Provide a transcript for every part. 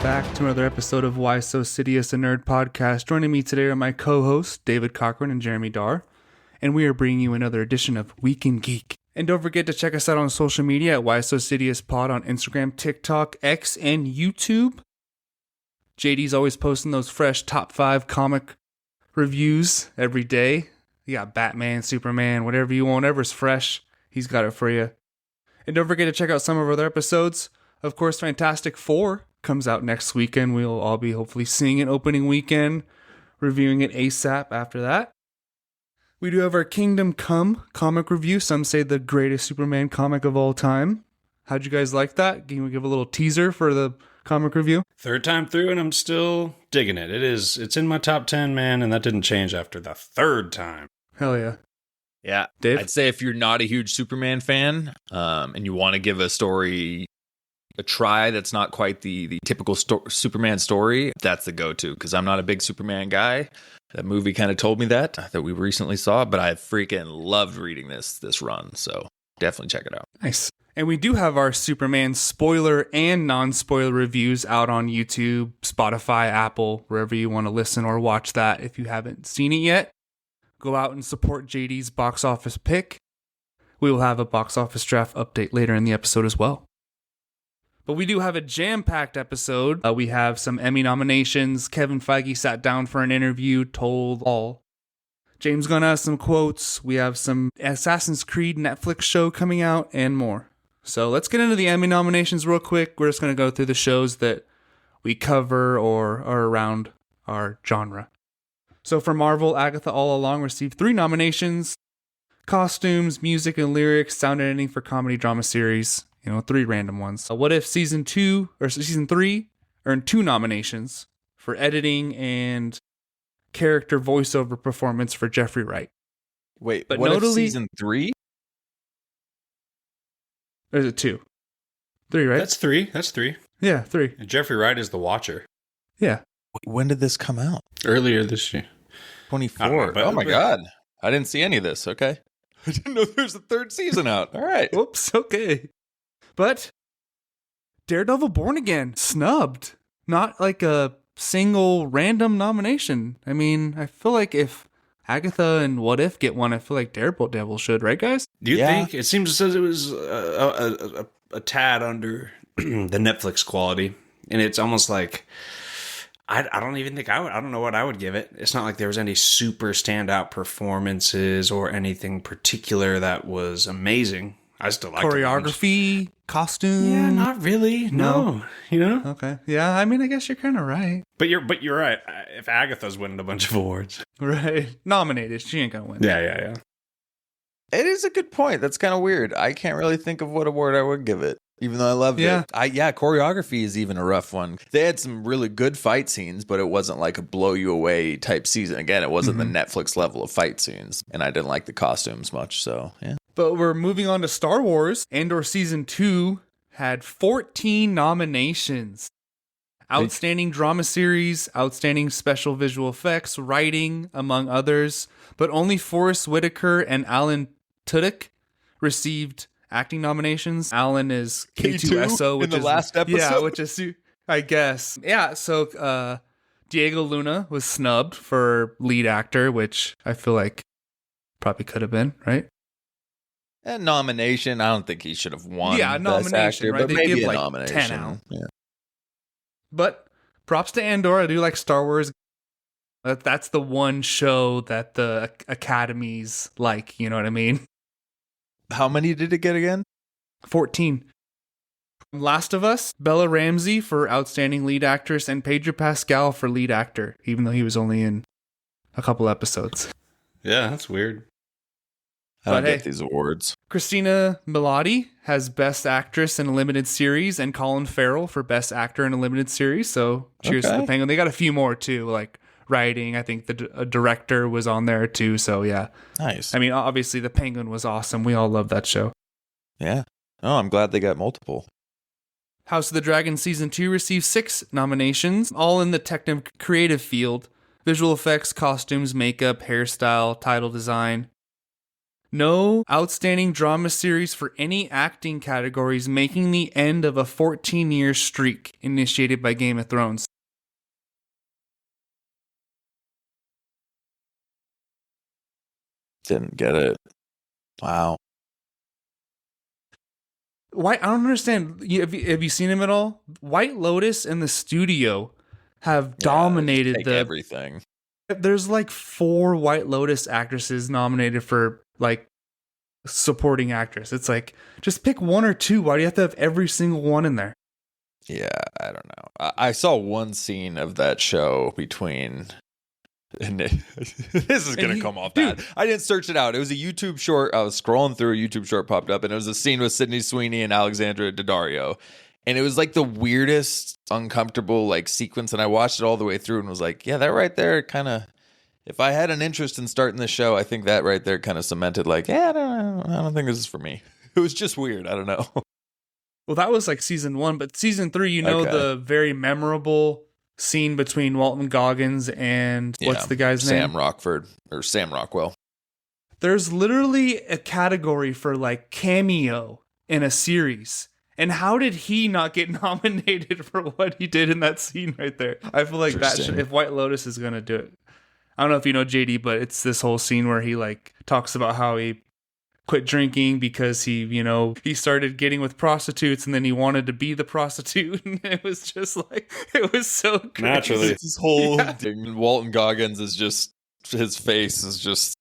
back to another episode of Why So Sidious, a Nerd podcast. Joining me today are my co-hosts, David Cochran and Jeremy Darr, and we are bringing you another edition of Week in Geek. And don't forget to check us out on social media at Why So Sidious Pod on Instagram, TikTok, X, and YouTube. JD's always posting those fresh top 5 comic reviews every day. You got Batman, Superman, whatever you want, whatever's fresh, he's got it for you. And don't forget to check out some of our other episodes. Of course, Fantastic Four comes out next weekend. We'll all be hopefully seeing it opening weekend, reviewing it ASAP after that. We do have our Kingdom Come comic review. Some say the greatest Superman comic of all time. How'd you guys like that? Can we give a little teaser for the comic review? Third time through and I'm still digging it. It's in my top 10, man, and that didn't change after the third time. Hell yeah. Yeah, Dave? I'd say if you're not a huge Superman fan and you want to give a story a try that's not quite the typical Superman story, that's the go-to, because I'm not a big Superman guy. That movie kind of told me that we recently saw, but I freaking loved reading this run, so definitely check it out. Nice. And we do have our Superman spoiler and non-spoiler reviews out on YouTube, Spotify, Apple, wherever you want to listen or watch that. If you haven't seen it yet, go out and support JD's box office pick. We will have a box office draft update later in the episode as well. But we do have a jam-packed episode. We have some Emmy nominations. Kevin Feige sat down for an interview, told all. James Gunn has some quotes. We have some Assassin's Creed Netflix show coming out and more. So let's get into the Emmy nominations real quick. We're just going to go through the shows that we cover or are around our genre. So for Marvel, Agatha All Along received 3 nominations. Costumes, music, and lyrics, sound editing for comedy drama series. 3 random ones. What If Season 3 earned 2 nominations for editing and character voiceover performance for Jeffrey Wright. Wait, but what notably, if Season 3? There's a 2. 3, right? That's 3. Yeah, 3. And Jeffrey Wright is the Watcher. Yeah. When did this come out? Earlier this year. 24. Oh my God. I didn't see any of this. Okay. I didn't know there's a 3rd season out. All right. Whoops. Okay. But Daredevil Born Again, snubbed. Not like a single random nomination. I mean, I feel like if Agatha and What If get one, I feel like Daredevil should, right, guys? Do you think? It seems as it was a tad under the Netflix quality. And it's almost like, I don't even think I don't know what I would give it. It's not like there was any super standout performances or anything particular that was amazing. I still like choreography, costume. Yeah, not really. No. Okay. Yeah, I mean, I guess you're kind of right. But you're right. If Agatha's winning a bunch of awards, right? Nominated, she ain't gonna win. Yeah. It is a good point. That's kind of weird. I can't really think of what award I would give it, even though I loved it. Choreography is even a rough one. They had some really good fight scenes, but it wasn't like a blow you away type season. Again, it wasn't the Netflix level of fight scenes, and I didn't like the costumes much. So yeah. But we're moving on to Star Wars. Andor Season 2 had 14 nominations. Outstanding Drama Series, Outstanding Special Visual Effects, Writing, among others. But only Forrest Whitaker and Alan Tudyk received acting nominations. Alan is K2SO, which in the is last episode. Yeah, which is, I guess. Yeah, so Diego Luna was snubbed for lead actor, which I feel like probably could have been, right? A nomination. I don't think he should have won. Yeah, a nomination, actor, right? But They maybe give a like nomination. 10 out. Yeah. But props to Andor. I do like Star Wars. That's the one show that the academies like. You know what I mean? How many did it get again? 14. Last of Us, Bella Ramsey for Outstanding Lead Actress and Pedro Pascal for Lead Actor, even though he was only in a couple episodes. Yeah, that's weird. I don't get these awards. Christina Milioti has Best Actress in a Limited Series and Colin Farrell for Best Actor in a Limited Series. So cheers to the Penguin. They got a few more too, like writing. I think the director was on there too. So yeah. Nice. I mean, obviously the Penguin was awesome. We all love that show. Yeah. Oh, I'm glad they got multiple. House of the Dragon Season 2 received 6 nominations, all in the creative field. Visual effects, costumes, makeup, hairstyle, title design. No outstanding drama series for any acting categories, making the end of a 14-year streak initiated by Game of Thrones. Didn't get it. Wow. Why? I don't understand. Have you seen him at all? White Lotus and the studio have dominated Take everything. There's like 4 White Lotus actresses nominated for like supporting actress. It's like, just pick 1 or 2. Why do you have to have every single one in there? Yeah, I don't know. I saw one scene of that show between. And this is gonna come off bad. I didn't search it out. It was a YouTube short. I was scrolling through, a YouTube short popped up, and it was a scene with Sydney Sweeney and Alexandra Daddario, and it was like the weirdest, uncomfortable like sequence. And I watched it all the way through and was like, yeah, that right there kind of. If I had an interest in starting the show, I think that right there kind of cemented like, yeah, I don't think this is for me. It was just weird. I don't know. Well, that was like season 1, but season 3, the very memorable scene between Walton Goggins and what's the guy's name? Sam Rockwell. There's literally a category for like cameo in a series. And how did he not get nominated for what he did in that scene right there? I feel like that if White Lotus is going to do it. I don't know if you know JD, but it's this whole scene where he like talks about how he quit drinking because he started getting with prostitutes and then he wanted to be the prostitute. And it was just like, it was so crazy. Naturally. This whole thing. Walton Goggins is just, his face is just,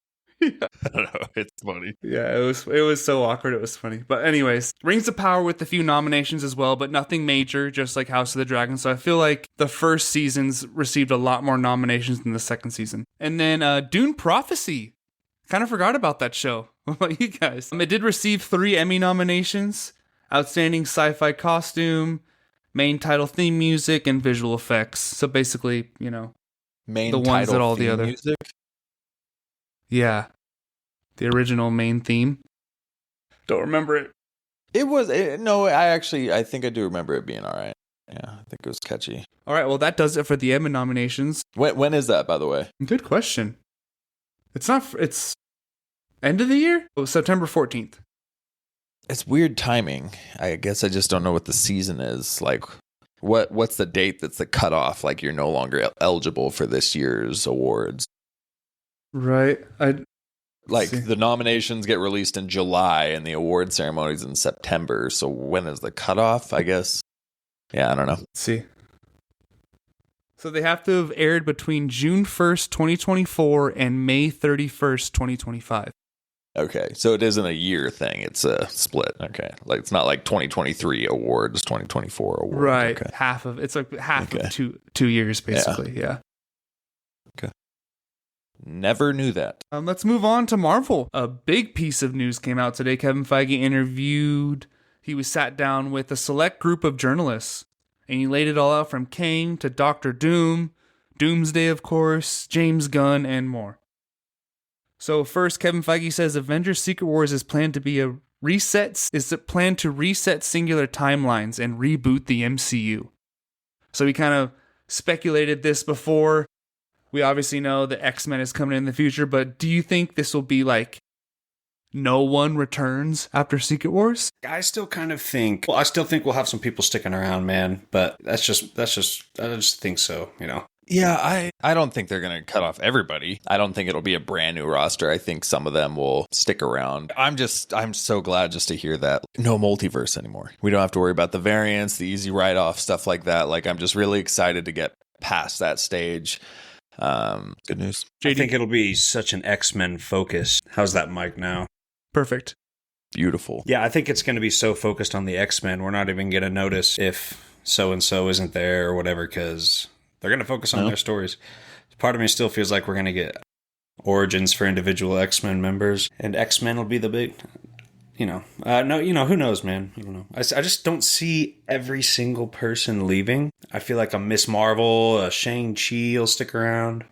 I don't know. It's funny. Yeah, it was so awkward. It was funny. But anyways, Rings of Power with a few nominations as well, but nothing major, just like House of the Dragon. So I feel like the first seasons received a lot more nominations than the second season. And then Dune Prophecy. Kind of forgot about that show. What about you guys? It did receive 3 Emmy nominations: Outstanding Sci-Fi Costume, Main Title Theme Music, and Visual Effects. So basically, main the ones title that all the theme other music? Yeah. The original main theme. Don't remember it. I think I do remember it being all right. Yeah, I think it was catchy. All right, well, that does it for the Emmy nominations. When is that, by the way? Good question. It's end of the year? Oh, September 14th. It's weird timing. I guess I just don't know what the season is. Like, what's the date that's the cutoff? Like, you're no longer eligible for this year's awards. Right. The nominations get released in July and the award ceremony's in September. So when is the cutoff, I guess? Yeah, I don't know. Let's see. So they have to have aired between June 1st, 2024 and May 31st, 2025. Okay, so it isn't a year thing. It's a split. Okay. Like, it's not like 2023 awards, 2024 awards. Right. Okay. Half of two years, basically. Yeah. Okay. Never knew that. Let's move on to Marvel. A big piece of news came out today. Kevin Feige he was sat down with a select group of journalists, and he laid it all out from Kang to Doctor Doom, Doomsday, of course, James Gunn, and more. So first, Kevin Feige says Avengers Secret Wars is planned to reset singular timelines and reboot the MCU. So we kind of speculated this before. We obviously know that X-Men is coming in the future, but do you think this will be like no one returns after Secret Wars? I still think we'll have some people sticking around, man, but I just think so, Yeah, I don't think they're going to cut off everybody. I don't think it'll be a brand new roster. I think some of them will stick around. I'm so glad just to hear that no multiverse anymore. We don't have to worry about the variants, the easy write-off, stuff like that. Like, I'm just really excited to get past that stage. Good news. I think it'll be such an X-Men focus. How's that mic now? Perfect. Beautiful. Yeah, I think it's going to be so focused on the X-Men, we're not even going to notice if so-and-so isn't there or whatever, because they're going to focus on their stories. Part of me still feels like we're going to get origins for individual X-Men members, and X-Men will be the big... who knows, man? I don't know. I just don't see every single person leaving. I feel like a Miss Marvel, a Shang-Chi will stick around.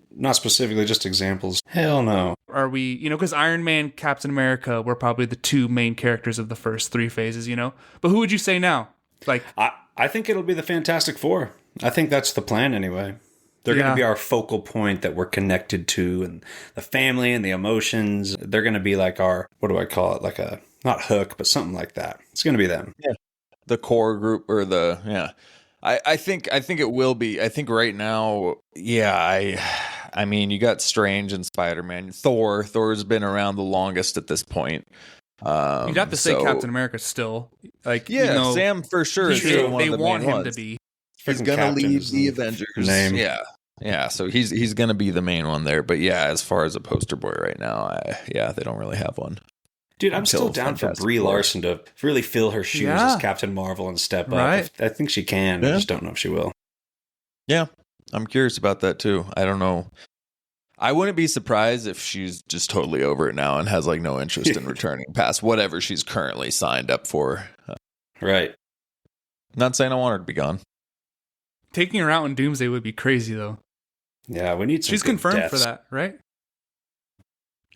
Not specifically, just examples. Hell no. Are we, because Iron Man, Captain America were probably the 2 main characters of the first 3 phases, But who would you say now? Like, I think it'll be the Fantastic Four. I think that's the plan anyway. They're going to be our focal point that we're connected to, and the family and the emotions. They're going to be like our, what do I call it? Like a, not hook, but something like that. It's going to be them. Yeah. The core group or the, yeah. I think it will be. I think right now, yeah, I mean, you got Strange and Spider-Man. Thor's been around the longest at this point. You'd have to say Captain America still. Like, yeah, you know, Sam for sure is still one of the want main him ones. to be. He's gonna lead the Avengers. Name. Yeah. So he's gonna be the main one there. But yeah, as far as a poster boy right now, they don't really have one. Dude, I'm still down for Brie Larson to really fill her shoes as Captain Marvel and step up. Right. I think she can. I just don't know if she will. Yeah, I'm curious about that too. I don't know. I wouldn't be surprised if she's just totally over it now and has like no interest in returning past whatever she's currently signed up for. Right. Not saying I want her to be gone. Taking her out in Doomsday would be crazy, though. Yeah, we need some. She's confirmed deaths for that, right?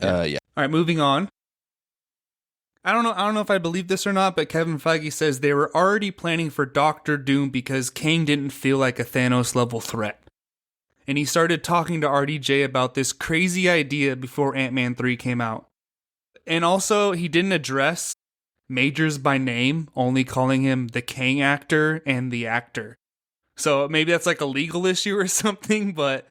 Yeah. All right, moving on. I don't know if I believe this or not, but Kevin Feige says they were already planning for Doctor Doom because Kang didn't feel like a Thanos level threat. And he started talking to RDJ about this crazy idea before Ant-Man 3 came out. And also, he didn't address Majors by name, only calling him the Kang actor and the actor. So maybe that's like a legal issue or something, but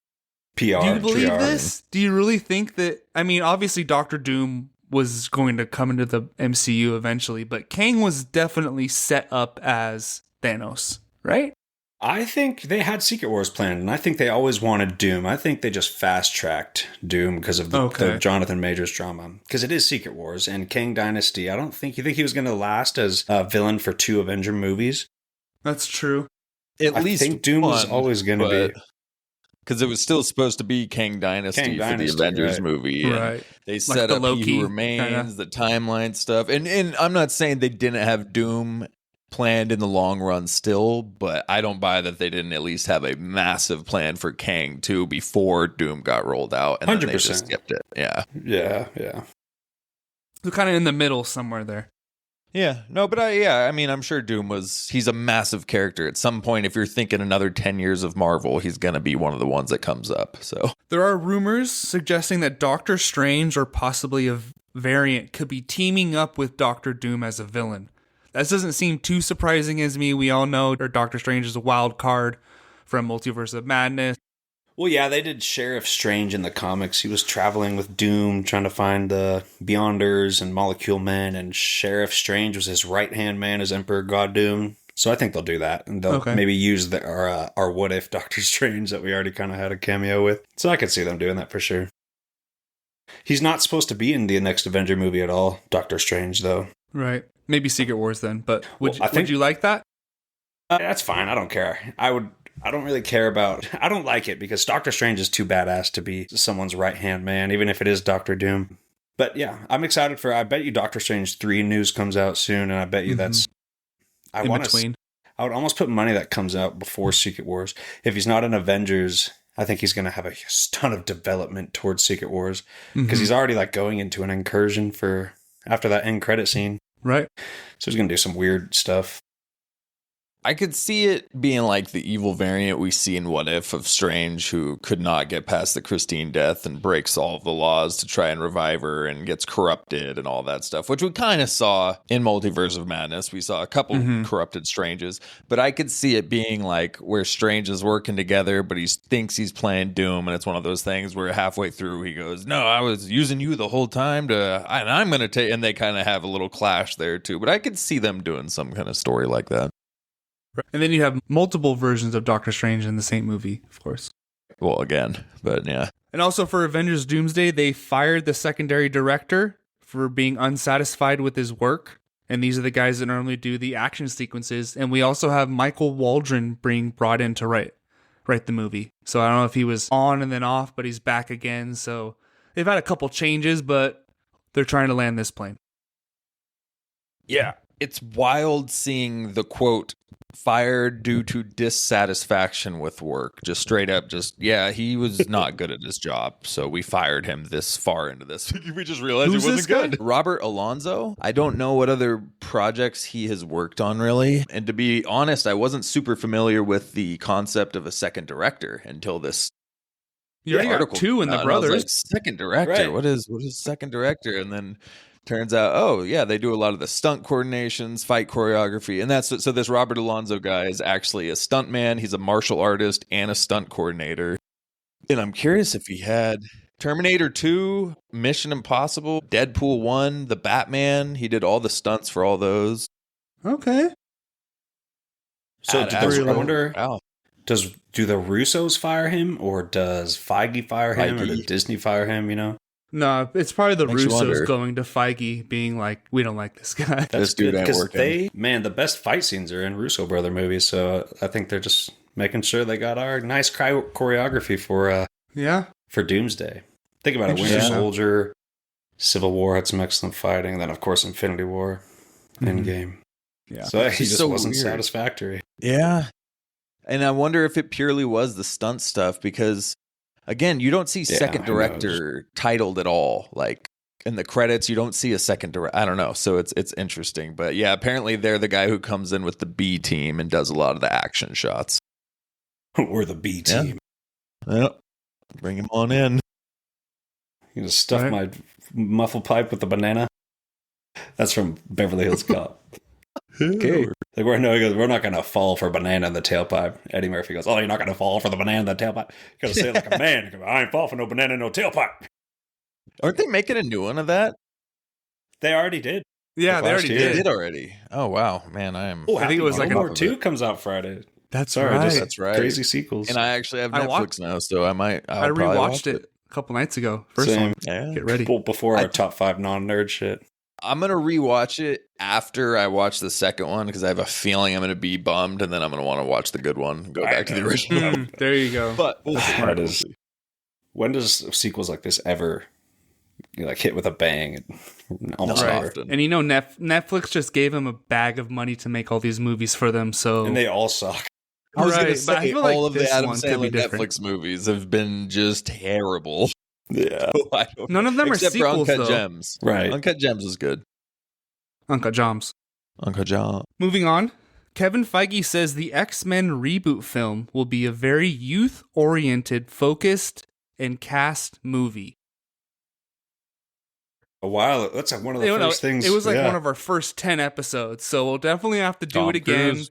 PR. do you believe this? Do you really think that, I mean, obviously Doctor Doom was going to come into the MCU eventually, but Kang was definitely set up as Thanos, right? I think they had Secret Wars planned, and I think they always wanted Doom. I think they just fast-tracked Doom because of the Jonathan Majors drama. Because it is Secret Wars, and Kang Dynasty, I don't think... You think he was going to last as a villain for 2 Avenger movies? That's true. At least I think Doom was always going to be... Because it was still supposed to be Kang Dynasty for the Avengers movie. Right. They set up Loki, He Who Remains, the timeline stuff. And I'm not saying they didn't have Doom planned in the long run still, but I don't buy that they didn't at least have a massive plan for Kang too before Doom got rolled out. And 100%. Then they just skipped it. Yeah. Yeah. So kind of in the middle somewhere there. Yeah, no, but I mean, I'm sure Doom he's a massive character. At some point, if you're thinking another 10 years of Marvel, he's going to be one of the ones that comes up, so. There are rumors suggesting that Doctor Strange or possibly a variant could be teaming up with Doctor Doom as a villain. That doesn't seem too surprising as me. We all know Doctor Strange is a wild card from Multiverse of Madness. Well, yeah, they did Sheriff Strange in the comics. He was traveling with Doom, trying to find the Beyonders and Molecule Men, and Sheriff Strange was his right-hand man as Emperor God Doom. So I think they'll do that, and they'll maybe use our what-if Doctor Strange that we already kind of had a cameo with. So I could see them doing that for sure. He's not supposed to be in the next Avenger movie at all, Doctor Strange, though. Right. Maybe Secret Wars then, but would you like that? That's fine. I don't care. I don't really care about... I don't like it because Doctor Strange is too badass to be someone's right-hand man, even if it is Doctor Doom. But yeah, I'm excited for... I bet you Doctor Strange 3 news comes out soon, and I bet you that's... In between. I would almost put money that comes out before Secret Wars. If he's not in Avengers, I think he's going to have a ton of development towards Secret Wars because he's already like going into an incursion for after that end credit scene. Right. So he's going to do some weird stuff. I could see it being like the evil variant we see in What If of Strange, who could not get past the Christine death and breaks all of the laws to try and revive her and gets corrupted and all that stuff, which we kind of saw in Multiverse of Madness. We saw a couple corrupted Stranges, but I could see it being like where Strange is working together, but he thinks he's playing Doom, and it's one of those things where halfway through he goes, "No, I was using you the whole time and I'm going to take," and they kind of have a little clash there too. But I could see them doing some kind of story like that. And then you have multiple versions of Doctor Strange in the same movie, of course. Well, again, but yeah. And also for Avengers Doomsday, they fired the secondary director for being unsatisfied with his work. And these are the guys that normally do the action sequences. And we also have Michael Waldron being brought in to write the movie. So I don't know if he was on and then off, but he's back again. So they've had a couple changes, but they're trying to land this plane. Yeah. It's wild seeing the quote fired due to dissatisfaction with work. Just straight up, he was not good at his job. So we fired him this far into this. We just realized Who's he this wasn't guy? good. Robert Alonzo. I don't know what other projects he has worked on, really. And to be honest, I wasn't super familiar with the concept of a second director until this. You already got article 2 in the came out, and I was brothers. like, second director. Right. What is second director? And then turns out, oh yeah, they do a lot of the stunt coordinations, fight choreography, and that's so. This Robert Alonzo guy is actually a stuntman. He's a martial artist and a stunt coordinator. And I'm curious if he had Terminator 2, Mission Impossible, Deadpool 1, The Batman. He did all the stunts for all those. Okay. So I wonder, Wow. do the Russos fire him, or does Feige fire him, or Feige. did Disney fire him? You know, No, it's probably the Makes you wonder. Russos going to Feige being like, we don't like this guy. This dude ain't because working. the best fight scenes are in Russo brother movies. So I think they're just making sure they got our nice choreography Yeah. for Doomsday. Think about it: Winter Interesting. Soldier, Civil War had some excellent fighting, and then of course Infinity War, Endgame. Yeah. So he It's just so wasn't weird. satisfactory. Yeah. And I wonder if it purely was the stunt stuff because, again, you don't see second who director titled at all. Like in the credits, you don't see a second director. I don't know. So it's interesting. But yeah, apparently they're the guy who comes in with the B team and does a lot of the action shots. We're the B team. Yep. Bring him on in. You just stuff Right. my muffle pipe with the banana. That's from Beverly Hills Cop. Okay. Like he goes, we're not gonna fall for banana in the tailpipe. Eddie Murphy goes, oh, you're not gonna fall for the banana in the tailpipe. You gotta say it like a man. You go, I ain't fall for no banana in no tailpipe. Aren't they making a new one of that? They already did. Yeah, they Last already year. They did. did already. Oh, wow. Man, I am. Oh, I think it was like War an- 2 comes out Friday. That's Sorry, right. That's right. Crazy sequels. And I actually have I Netflix watched- now, so I might. I rewatched it a couple nights ago. First Same. one. Yeah. Get ready. Well, before our I- top 5 non-nerd shit. I'm going to rewatch it after I watch the second one because I have a feeling I'm going to be bummed and then I'm going to want to watch the good one and go back to the original. Mm, there you go. But we'll see. That is- when does sequels like this ever hit with a bang? Almost Not never. often. And you know, Netflix just gave him a bag of money to make all these movies for them. So And they all suck. I was going Right, to but I say, feel like all of the this Adam one could be Sandler different. Netflix movies have been just terrible. Yeah. I don't- none of them Except are for sequels, Uncut though. Gems. Right. Uncut Gems is good. Uncut Gems. Uncut Gems. Moving on. Kevin Feige says the X-Men reboot film will be a very youth-oriented, focused, and cast movie. A while. That's like one of the first things. It was like yeah. one of our first 10 episodes, so we'll definitely have to do Tom it again. Cruise.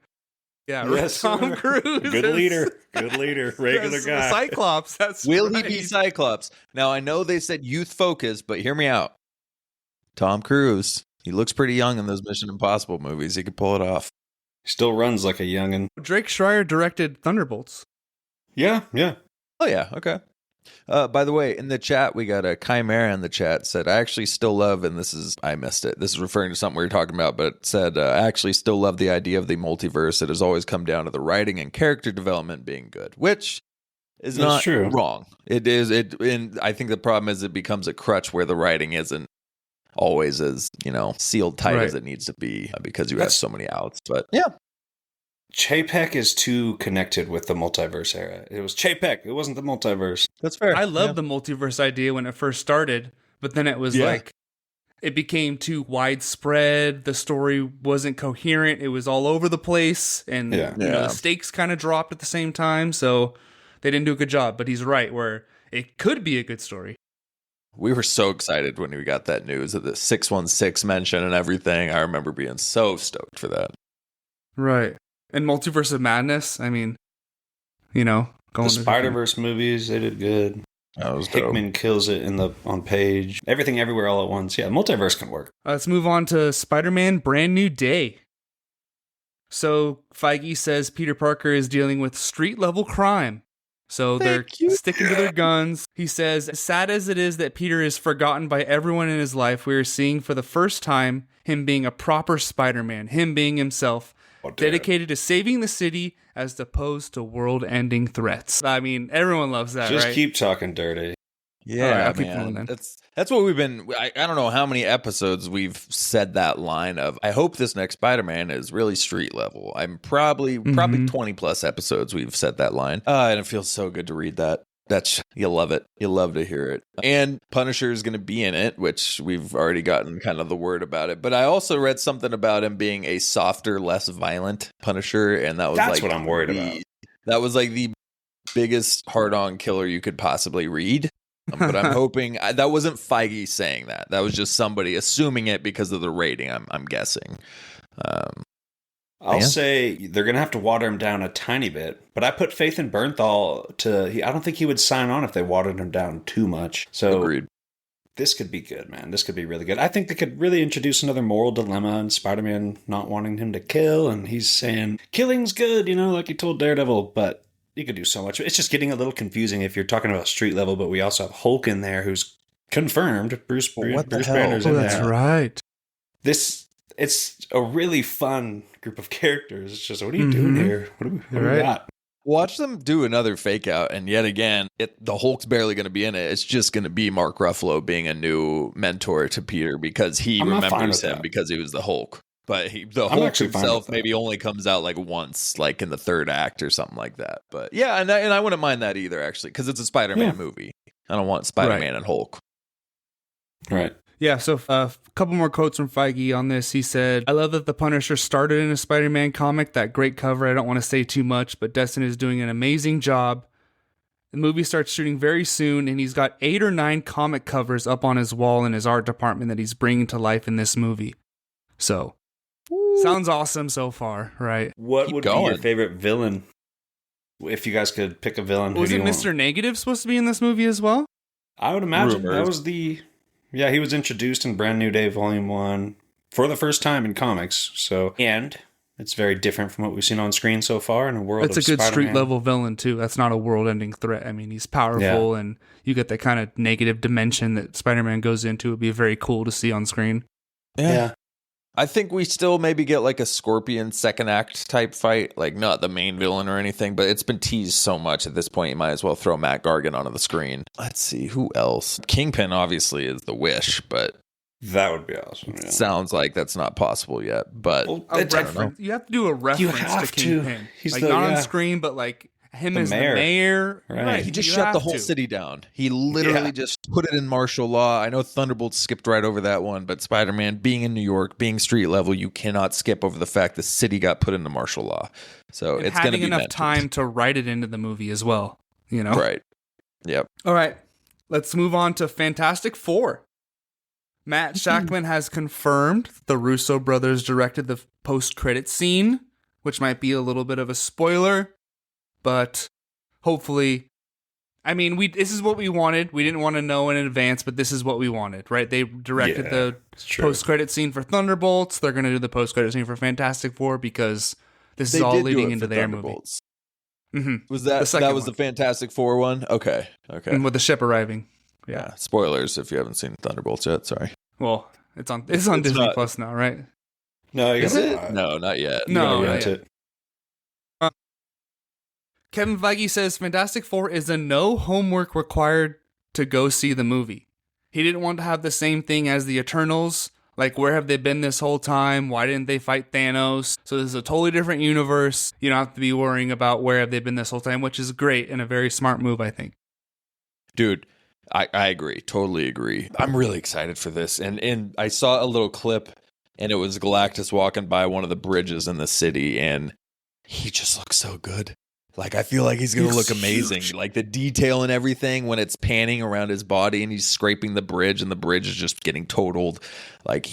Yeah, Yes, Tom sir. Cruise. Good leader. Good leader. Regular Yes, guy. Cyclops. That's Will right. he be Cyclops? Now, I know they said youth focus, but hear me out. Tom Cruise. He looks pretty young in those Mission Impossible movies. He could pull it off. Still runs like a youngin'. Drake Schreier directed Thunderbolts. Yeah, yeah. Oh, yeah. Okay. By the way, in the chat, we got a Chimera in the chat said, I actually still love, and I missed it. This is referring to something we were talking about, but it said, I actually still love the idea of the multiverse. It has always come down to the writing and character development being good, which is That's not true. wrong. It is. And I think the problem is it becomes a crutch where the writing isn't always as, sealed tight as Right. it needs to be because you That's- have so many outs. But yeah. Chapek is too connected with the multiverse era. It was Chapek. It wasn't the multiverse. That's fair. I love the multiverse idea when it first started, but then it was Yeah. like it became too widespread. The story wasn't coherent. It was all over the place, and Yeah. you know, Yeah. the stakes kind of dropped at the same time. So they didn't do a good job. But he's right, where it could be a good story. We were so excited when we got that news of the 616 mention and everything. I remember being so stoked for that. Right. And Multiverse of Madness. I mean, going The to Spider-Verse movies, they did good. That was dope. Hickman kills it on page. Everything everywhere all at once. Yeah, multiverse can work. Let's move on to Spider-Man Brand New Day. So Feige says Peter Parker is dealing with street-level crime. So they're Thank you. sticking to their guns. He says, as sad as it is that Peter is forgotten by everyone in his life, we are seeing for the first time him being a proper Spider-Man, him being himself, Oh, damn. dedicated to saving the city as opposed to world-ending threats. I mean, everyone loves that, Just right? keep talking dirty. Yeah, All right, I'll keep man. going then. That's what we've been. I don't know how many episodes we've said that line of. I hope this next Spider-Man is really street level. I'm probably 20 plus episodes we've said that line, and it feels so good to read that. That's you love it. You love to hear it. And Punisher is going to be in it, which we've already gotten kind of the word about it. But I also read something about him being a softer, less violent Punisher, and that's what I'm worried about. That was like the biggest hard-on killer you could possibly read. But I'm hoping that wasn't Feige saying that. That was just somebody assuming it because of the rating. I'm guessing. I'll say they're going to have to water him down a tiny bit, but I put faith in Bernthal I don't think he would sign on if they watered him down too much. So agreed. This could be good, man. This could be really good. I think they could really introduce another moral dilemma in Spider-Man not wanting him to kill, and he's saying killing's good, like he told Daredevil, but you could do so much. It's just getting a little confusing if you're talking about street level, but we also have Hulk in there who's confirmed. Bruce Banner's in there. That's right. It's a really fun group of characters. It's just, what are you doing here? What do we got? Watch them do another fake out, and yet again, the Hulk's barely going to be in it. It's just going to be Mark Ruffalo being a new mentor to Peter because he remembers him because he was the Hulk. But the Hulk himself maybe only comes out like once, like in the third act or something like that. But yeah, and I wouldn't mind that either, actually, because it's a Spider-Man movie. I don't want Spider-Man and Hulk. Right. Yeah, so a couple more quotes from Feige on this. He said, I love that the Punisher started in a Spider-Man comic. That great cover. I don't want to say too much, but Destin is doing an amazing job. The movie starts shooting very soon, and he's got 8 or 9 comic covers up on his wall in his art department that he's bringing to life in this movie. So... sounds awesome so far, right? What would be your favorite villain? If you guys could pick a villain, was it Mr. Negative supposed to be in this movie as well? I would imagine that was he was introduced in Brand New Day Volume 1 for the first time in comics. And it's very different from what we've seen on screen so far in a world. It's a good street level villain too. That's not a world-ending threat. I mean, he's powerful, and you get that kind of negative dimension that Spider-Man goes into. It'd be very cool to see on screen. Yeah. I think we still maybe get like a Scorpion second act type fight, like not the main villain or anything, but it's been teased so much at this point, you might as well throw Matt Gargan onto the screen. Let's see, who else? Kingpin obviously is the wish, but that would be awesome. Yeah. Sounds like that's not possible yet, but you have to do a reference to Kingpin. He's like not on screen, but like him as the mayor. Right. He just shut the whole city down. He literally just put it in martial law. I know Thunderbolt skipped right over that one, but Spider-Man being in New York, being street level, you cannot skip over the fact the city got put into martial law. So it's going to be enough time to write it into the movie as well, Right. Yep. All right. Let's move on to Fantastic Four. Matt Shakman has confirmed the Russo brothers directed the post-credit scene, which might be a little bit of a spoiler. But hopefully, I mean, this is what we wanted. We didn't want to know in advance, but this is what we wanted, right? They directed the post-credit scene for Thunderbolts. They're going to do the post-credit scene for Fantastic Four because this is all leading into their movie. Mm-hmm. Was that was the Fantastic Four one? Okay. And with the ship arriving. Yeah. Spoilers if you haven't seen Thunderbolts yet. Sorry. Well, it's on Disney Plus now, right? No, is it? No, not yet. No, not yet. Kevin Feige says Fantastic Four is a no homework required to go see the movie. He didn't want to have the same thing as the Eternals. Like, where have they been this whole time? Why didn't they fight Thanos? So this is a totally different universe. You don't have to be worrying about where have they been this whole time, which is great and a very smart move, I think. Dude, I agree. Totally agree. I'm really excited for this. And I saw a little clip, and it was Galactus walking by one of the bridges in the city, and he just looks so good. Like, I feel like he's going to look amazing. Huge. Like, the detail and everything when it's panning around his body and he's scraping the bridge and the bridge is just getting totaled. Like,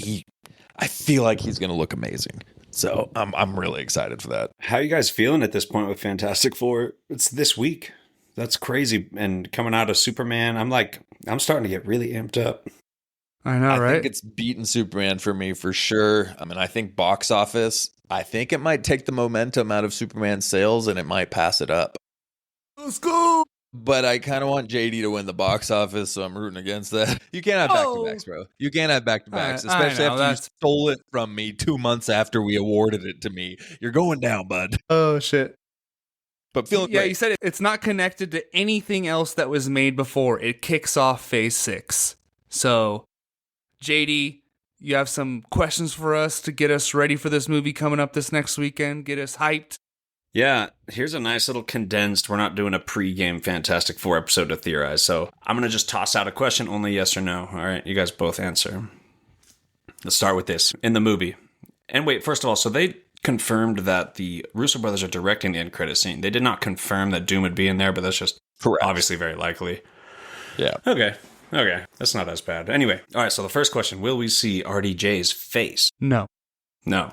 I feel like he's going to look amazing. So, I'm really excited for that. How are you guys feeling at this point with Fantastic Four? It's this week. That's crazy. And coming out of Superman, I'm starting to get really amped up. I know, right? I think it's beaten Superman for me for sure. I mean, I think box office, I think it might take the momentum out of Superman's sales and it might pass it up. Let's go! But I kind of want JD to win the box office, so I'm rooting against that. You can't have back-to-backs, bro. You can't have back-to-backs, especially after you stole it from me 2 months after we awarded it to me. You're going down, bud. Oh, shit. but feeling Yeah, great. you said it's not connected to anything else that was made before. It kicks off Phase 6. So, JD, you have some questions for us to get us ready for this movie coming up this next weekend? Get us hyped? Yeah, here's a nice little condensed. We're not doing a pre-game Fantastic Four episode to theorize, so I'm going to just toss out a question, only yes or no. All right, you guys both answer. Let's start with this. In the movie. And wait, first of all, so they confirmed that the Russo brothers are directing the end credit scene. They did not confirm that Doom would be in there, but that's just Correct. obviously very likely. Yeah. Okay, that's not as bad. Anyway, all right, so the first question, will we see RDJ's face? No. No.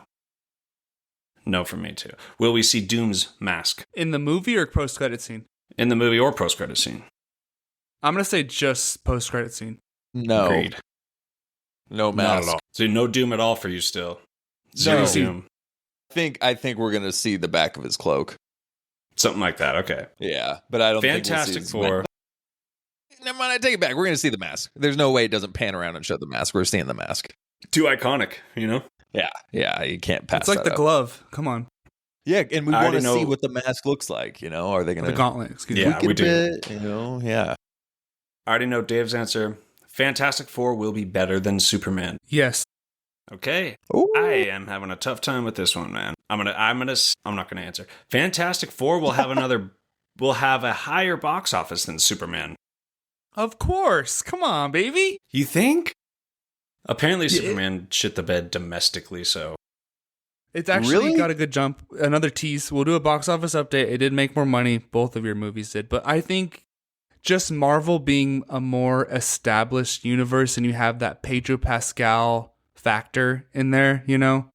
No from me too. Will we see Doom's mask? In the movie or post-credit scene? In the movie or post-credit scene? I'm going to say just post-credit scene. No. Agreed. No Not mask. at all. So no Doom at all for you still? No. Zero Doom. I think we're gonna see the back of his cloak. Something like that, okay. Yeah, but I don't Fantastic think we'll see Four. Never mind, I take it back. We're gonna see the mask. There's no way it doesn't pan around and show the mask. We're seeing the mask. Too iconic, you know? Yeah, you can't pass. It's like that the up. glove. Come on. Yeah, and we I want to already see know- what the mask looks like. You know, are they gonna The gauntlet. Excuse me. Yeah. tweak it we a do. bit? You know, yeah. I already know Dave's answer. Fantastic Four will be better than Superman. Yes. Okay. Ooh. I am having a tough time with this one, man. I'm not gonna answer. Fantastic Four will have will have a higher box office than Superman. Of course. Come on, baby. You think? Apparently Yeah. Superman shit the bed domestically, so It's actually Really? got a good jump. Another tease. We'll do a box office update. It did make more money. Both of your movies did. But I think just Marvel being a more established universe and you have that Pedro Pascal factor in there, you know?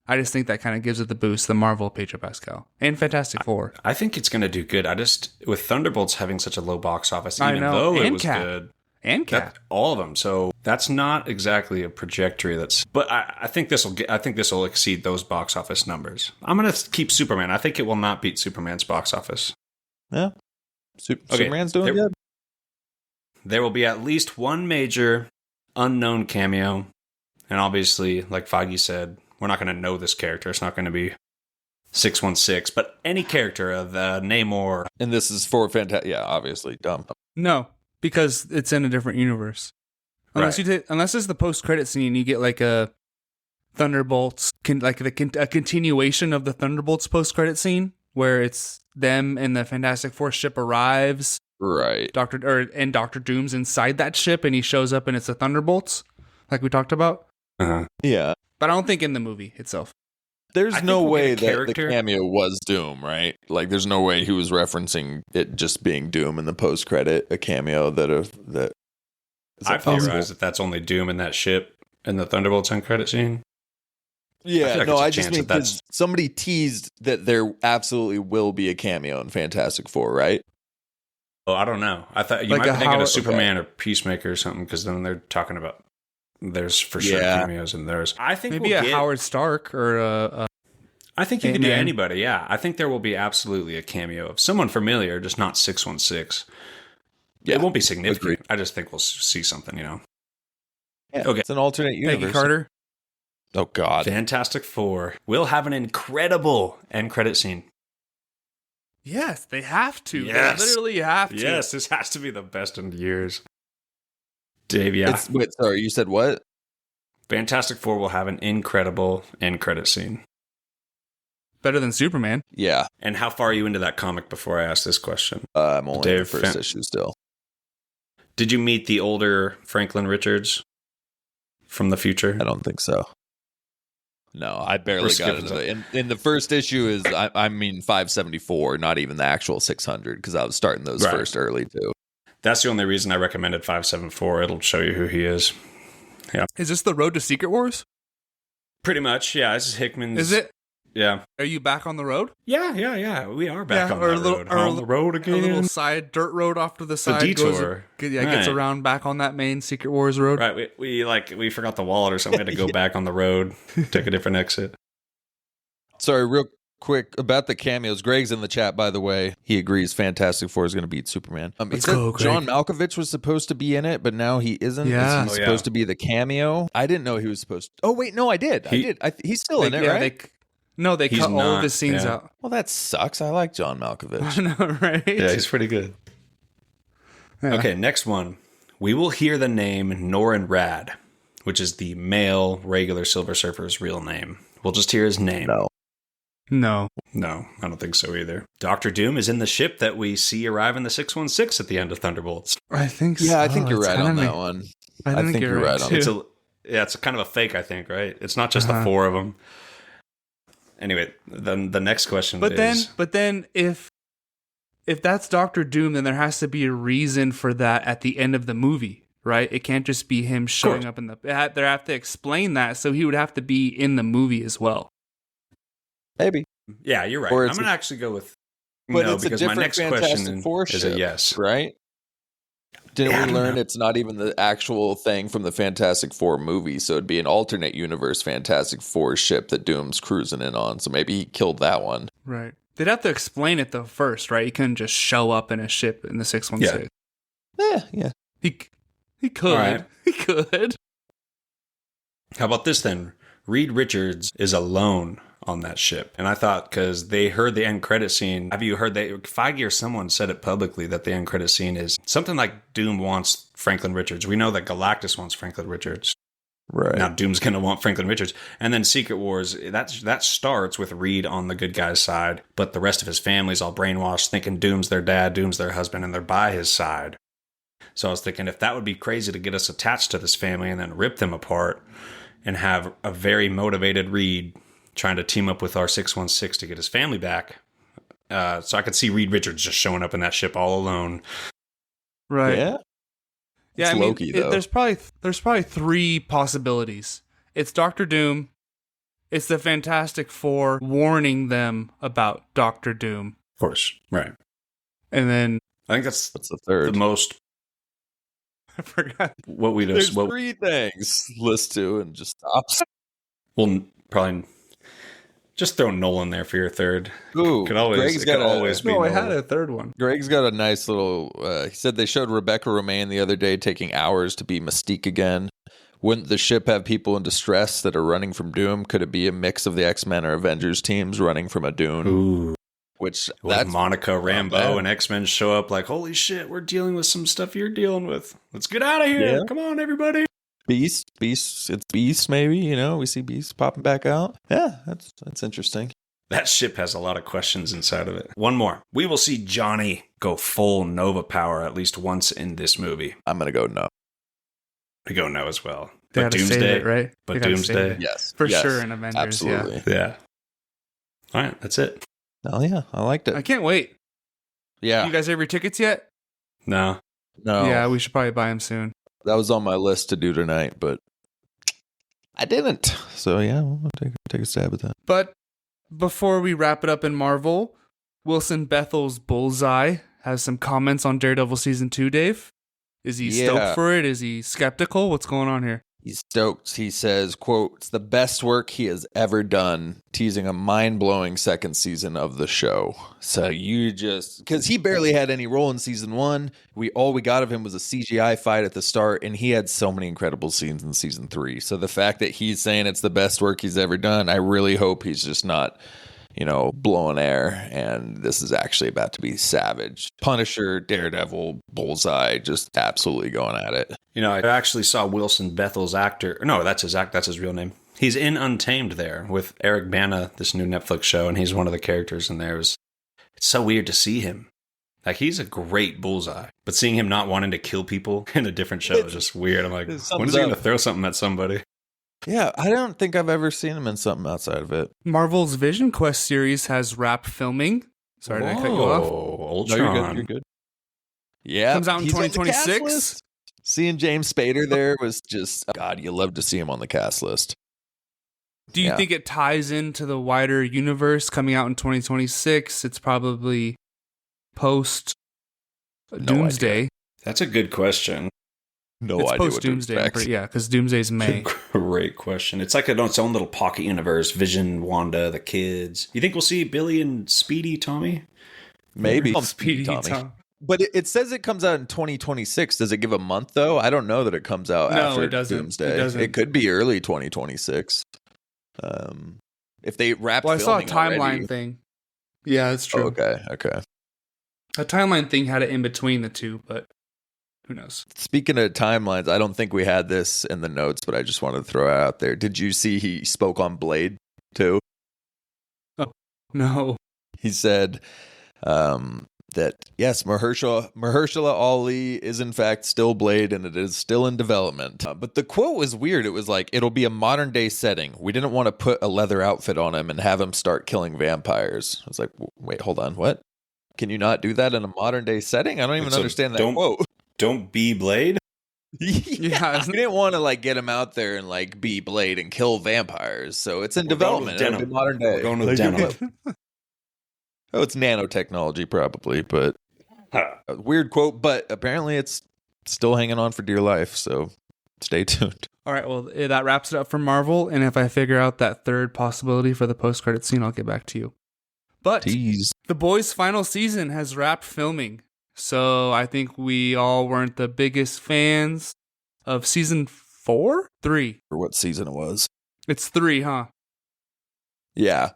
I just think that kind of gives it the boost, the Marvel Pedro Pascal. And Fantastic Four. I think it's gonna do good. With Thunderbolts having such a low box office, I even know. though it And was Cap. good. And Cap. All of them. So that's not exactly a trajectory but I think this will exceed those box office numbers. I'm gonna keep Superman. I think it will not beat Superman's box office. Yeah. Okay, Superman's doing there- good. There will be at least one major unknown cameo. And obviously, like Feige said, we're not going to know this character. It's not going to be 616, but any character of Namor. And this is for yeah, obviously dumb. No, because it's in a different universe. Unless unless it's the post-credit scene, you get like a Thunderbolts, a continuation of the Thunderbolts post-credit scene where it's them and the Fantastic Four ship arrives. Right. Doctor Doom's inside that ship and he shows up and it's the Thunderbolts, like we talked about. Uh-huh. Yeah. But I don't think in the movie itself. There's I no think we'll way get a that the character- cameo was Doom, right? Like, there's no way he was referencing it just being Doom in the post credit, a cameo that is I that possible? theorize that that's only Doom in that ship in the Thunderbolts end credit scene. I Yeah, feel like no, it's a I just chance mean that that's- 'cause somebody teased that there absolutely will be a cameo in Fantastic Four, right? Oh, I don't know. I thought you Like might a be thinking Howard- of Superman or Peacemaker or something, because then they're talking about there's for sure Yeah. cameos in theirs. I think Maybe we'll a get, Howard Stark or a I think you could do Ant-Man. anybody. Yeah, I think there will be absolutely a cameo of someone familiar, just not 616. Yeah, It won't be significant. agreed. I just think we'll see something. Yeah, Okay. it's an alternate universe. Peggy Carter. Oh God, Fantastic Four will have an incredible end credit scene. Yes, they have to. Yes. They literally have to. Yes, this has to be the best in years. Dave, yeah. Wait, sorry, you said what? Fantastic Four will have an incredible end credit scene. Better than Superman. Yeah, And how far are you into that comic before I ask this question? I'm only in the Dave, first issue still. Did you meet the older Franklin Richards from the future? I don't think so. No, I barely We're got skipping into it. In the first issue is I mean 574, not even the actual 600, because I was starting those Right. first early too. That's the only reason I recommended 574. It'll show you who he is. Is this the road to Secret Wars? Pretty much, yeah. This is Hickman's. Is it? Yeah. Are you back on the road? Yeah. We are back Yeah, on or that a little- road. or a On the road A again. little side dirt road off to the side. detour. Gets Right. around back on that main Secret Wars road. Right. We forgot the wallet or something. We had to go back on the road, take a different exit. Sorry, real quick about the cameos. Greg's in the chat, by the way. He agrees Fantastic Four is going to beat Superman. He Let's said go, Greg. John Malkovich was supposed to be in it, but now he isn't. Yeah. He's Oh, yeah. supposed to be the cameo. I didn't know he was supposed to. Oh, wait, no, I did. He's He's still in it, right? No, they He's cut all of not, his scenes yeah. out. Well, that sucks. I like John Malkovich. I know, right? Yeah, he's pretty good. Yeah. Okay, next one. We will hear the name Norrin Rad, which is the male regular Silver Surfer's real name. We'll just hear his name. No. No, I don't think so either. Doctor Doom is in the ship that we see arrive in the 616 at the end of Thunderbolts. I think so. Yeah, I think you're It's right kinda on make- that one. I think you're right on too. It's a kind of a fake, I think, right? It's not just the four of them. Anyway, then the next question But is... then if that's Doctor Doom, then there has to be a reason for that at the end of the movie, right? It can't just be him showing up in the... They have to explain that, so he would have to be in the movie as well. Maybe. Yeah, you're right. Or I'm it's going to actually go with... But no, it's a because my different next Fantastic question Four is a ship, yes. right? Didn't Yeah, I we don't learn know. it's not even the actual thing from the Fantastic Four movie? So it'd be an alternate universe Fantastic Four ship that Doom's cruising in on. So maybe he killed that one. Right. They'd have to explain it though first, right? He couldn't just show up in a ship in the 616. Yeah. He could. All right. He could. How about this then? Reed Richards is alone on that ship. And I thought, because they heard the end credit scene, have you heard that Feige or someone said it publicly that the end credit scene is something like Doom wants Franklin Richards. We know that Galactus wants Franklin Richards. Right. Now Doom's going to want Franklin Richards. And then Secret Wars, that starts with Reed on the good guy's side, but the rest of his family's all brainwashed, thinking Doom's their dad, Doom's their husband, and they're by his side. So I was thinking, if that would be crazy to get us attached to this family and then rip them apart and have a very motivated Reed trying to team up with our 616 to get his family back. So I could see Reed Richards just showing up in that ship all alone. Right. Yeah. Yeah, It's I mean, Loki, though. there's probably three possibilities. It's Doctor Doom. It's the Fantastic Four warning them about Doctor Doom. Of course. Right. And then I think that's What's the third? the most, I forgot. what we There's just, what three things. List two and just stops. we'll probably just throw Nolan there for your third. Ooh, Could always, Greg's it got could always be No, I Nolan. had a third one. Greg's got a nice little. He said they showed Rebecca Romaine the other day taking hours to be Mystique again. Wouldn't the ship have people in distress that are running from Doom? Could it be a mix of the X-Men or Avengers teams running from a Dune? Ooh. Which With that's Monica Rambeau bad. and X-Men show up like, holy shit, we're dealing with some stuff you're dealing with. Let's get out of here. Yeah. Come on, everybody. Beast. It's Beast. Maybe we see Beast popping back out. Yeah, that's interesting. That ship has a lot of questions inside of it. One more. We will see Johnny go full Nova power at least once in this movie. I'm gonna go no. I go no as well. They But gotta save Doomsday, it, right? They but gotta Doomsday. save it. Yes, For yes, sure in Avengers, absolutely. Yeah. All right, that's it. Oh yeah, I liked I it. can't wait. Yeah, You guys have your tickets yet? No. no, Yeah, we should probably buy them soon. that was on my list to do tonight, but I didn't. So yeah, we'll take a stab at that. But before we wrap it up in Marvel, Wilson Bethel's Bullseye has some comments on Daredevil Season 2, Dave. Is he Yeah. stoked for it? Is he skeptical? What's going on here? He's stoked. He says, quote, "It's the best work he has ever done," teasing a mind-blowing second season of the show. So you just, because he barely had any role in season one. All we got of him was a CGI fight at the start, and he had so many incredible scenes in season 3. So the fact that he's saying it's the best work he's ever done, I really hope he's just not, blowing air, and this is actually about to be savage. Punisher, Daredevil, Bullseye, just absolutely going at it. I actually saw Wilson Bethel's actor. No, that's his real name. He's in Untamed there with Eric Bana, this new Netflix show, and he's one of the characters in there. It's so weird to see him. Like, he's a great Bullseye, but seeing him not wanting to kill people in a different show is just weird. I'm like, when is he going to throw something at somebody? Yeah, I don't think I've ever seen him in something outside of it. Marvel's Vision Quest series has wrapped filming. Sorry, did I cut you off? Ultron. You're good. Yeah. Comes out in he's on the cast 2026. list. Seeing James Spader there was just, God, you love to see him on the cast list. Do you Yeah. think it ties into the wider universe coming out in 2026? It's probably post Doomsday. That's a good question. No It's idea post what to Doomsday. expect. Yeah, because Doomsday's May. Great question. It's like its own little pocket universe. Vision, Wanda, the kids. You think we'll see Billy and Speedy, Tommy? Maybe. Speedy Tommy. Tom. But it says it comes out in 2026. Does it give a month, though? I don't know that it comes out No, after it doesn't. Doomsday. It doesn't. It could be early 2026. If they wrapped Well, I saw a filming timeline already. thing. Yeah, that's true. Oh, okay. A timeline thing had it in between the two, but who knows? Speaking of timelines, I don't think we had this in the notes, but I just wanted to throw it out there. Did you see he spoke on Blade too? Oh, no. He said that, yes, Mahershala Ali is in fact still Blade and it is still in development. But the quote was weird. It was like, it'll be a modern day setting. We didn't want to put a leather outfit on him and have him start killing vampires. I was like, wait, hold on. What? Can you not do that in a modern day setting? I don't even understand that quote. Don't be Blade? Yeah, we didn't want to like get him out there and like be Blade and kill vampires. So it's in development. It'll be modern day. We're going with denim. Oh, it's nanotechnology probably, but a weird quote, but apparently it's still hanging on for dear life, so stay tuned. All right, well, that wraps it up for Marvel, and if I figure out that third possibility for the post-credit scene, I'll get back to you. But Tease. The Boys' final season has wrapped filming, so I think we all weren't the biggest fans of season 4? 3. Or what season it was. It's 3, huh? Yeah.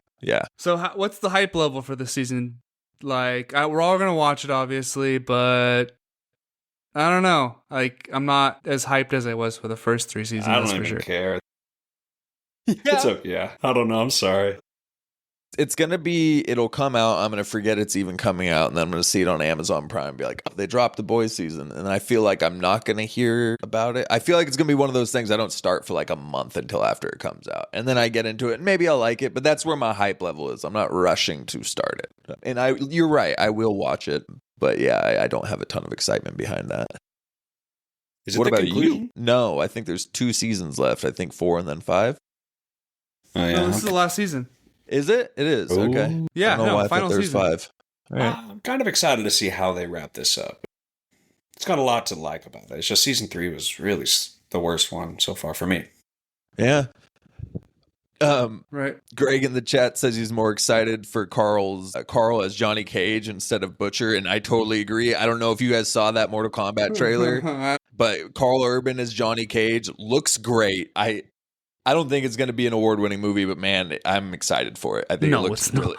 So what's the hype level for the season? Like, we're all going to watch it, obviously, but I don't know. Like, I'm not as hyped as I was for the first 3 seasons. I don't even care. It's okay. Yeah. I don't know. I'm sorry. It's going to be, it'll come out. I'm going to forget it's even coming out. And then I'm going to see it on Amazon Prime and be like, oh, they dropped the Boys season. And I feel like I'm not going to hear about it. I feel like it's going to be one of those things I don't start for like a month until after it comes out. And then I get into it and maybe I'll like it. But that's where my hype level is. I'm not rushing to start it. And you're right. I will watch it. But yeah, I don't have a ton of excitement behind that. Is it what the about conclusion? you? No, I think there's 2 seasons left. I think 4 and then 5. Oh, yeah. No, this is the last season. Is it? It is. Ooh. Okay. Yeah, I don't know why I final thought there's season. 5. All right. I'm kind of excited to see how they wrap this up. It's got a lot to like about it. It's just season 3 was really the worst one so far for me. Yeah. Right. Greg in the chat says he's more excited for Carl as Johnny Cage instead of Butcher, and I totally agree. I don't know if you guys saw that Mortal Kombat trailer, but Carl Urban as Johnny Cage looks great. I don't think it's going to be an award-winning movie, but man, I'm excited for it. I think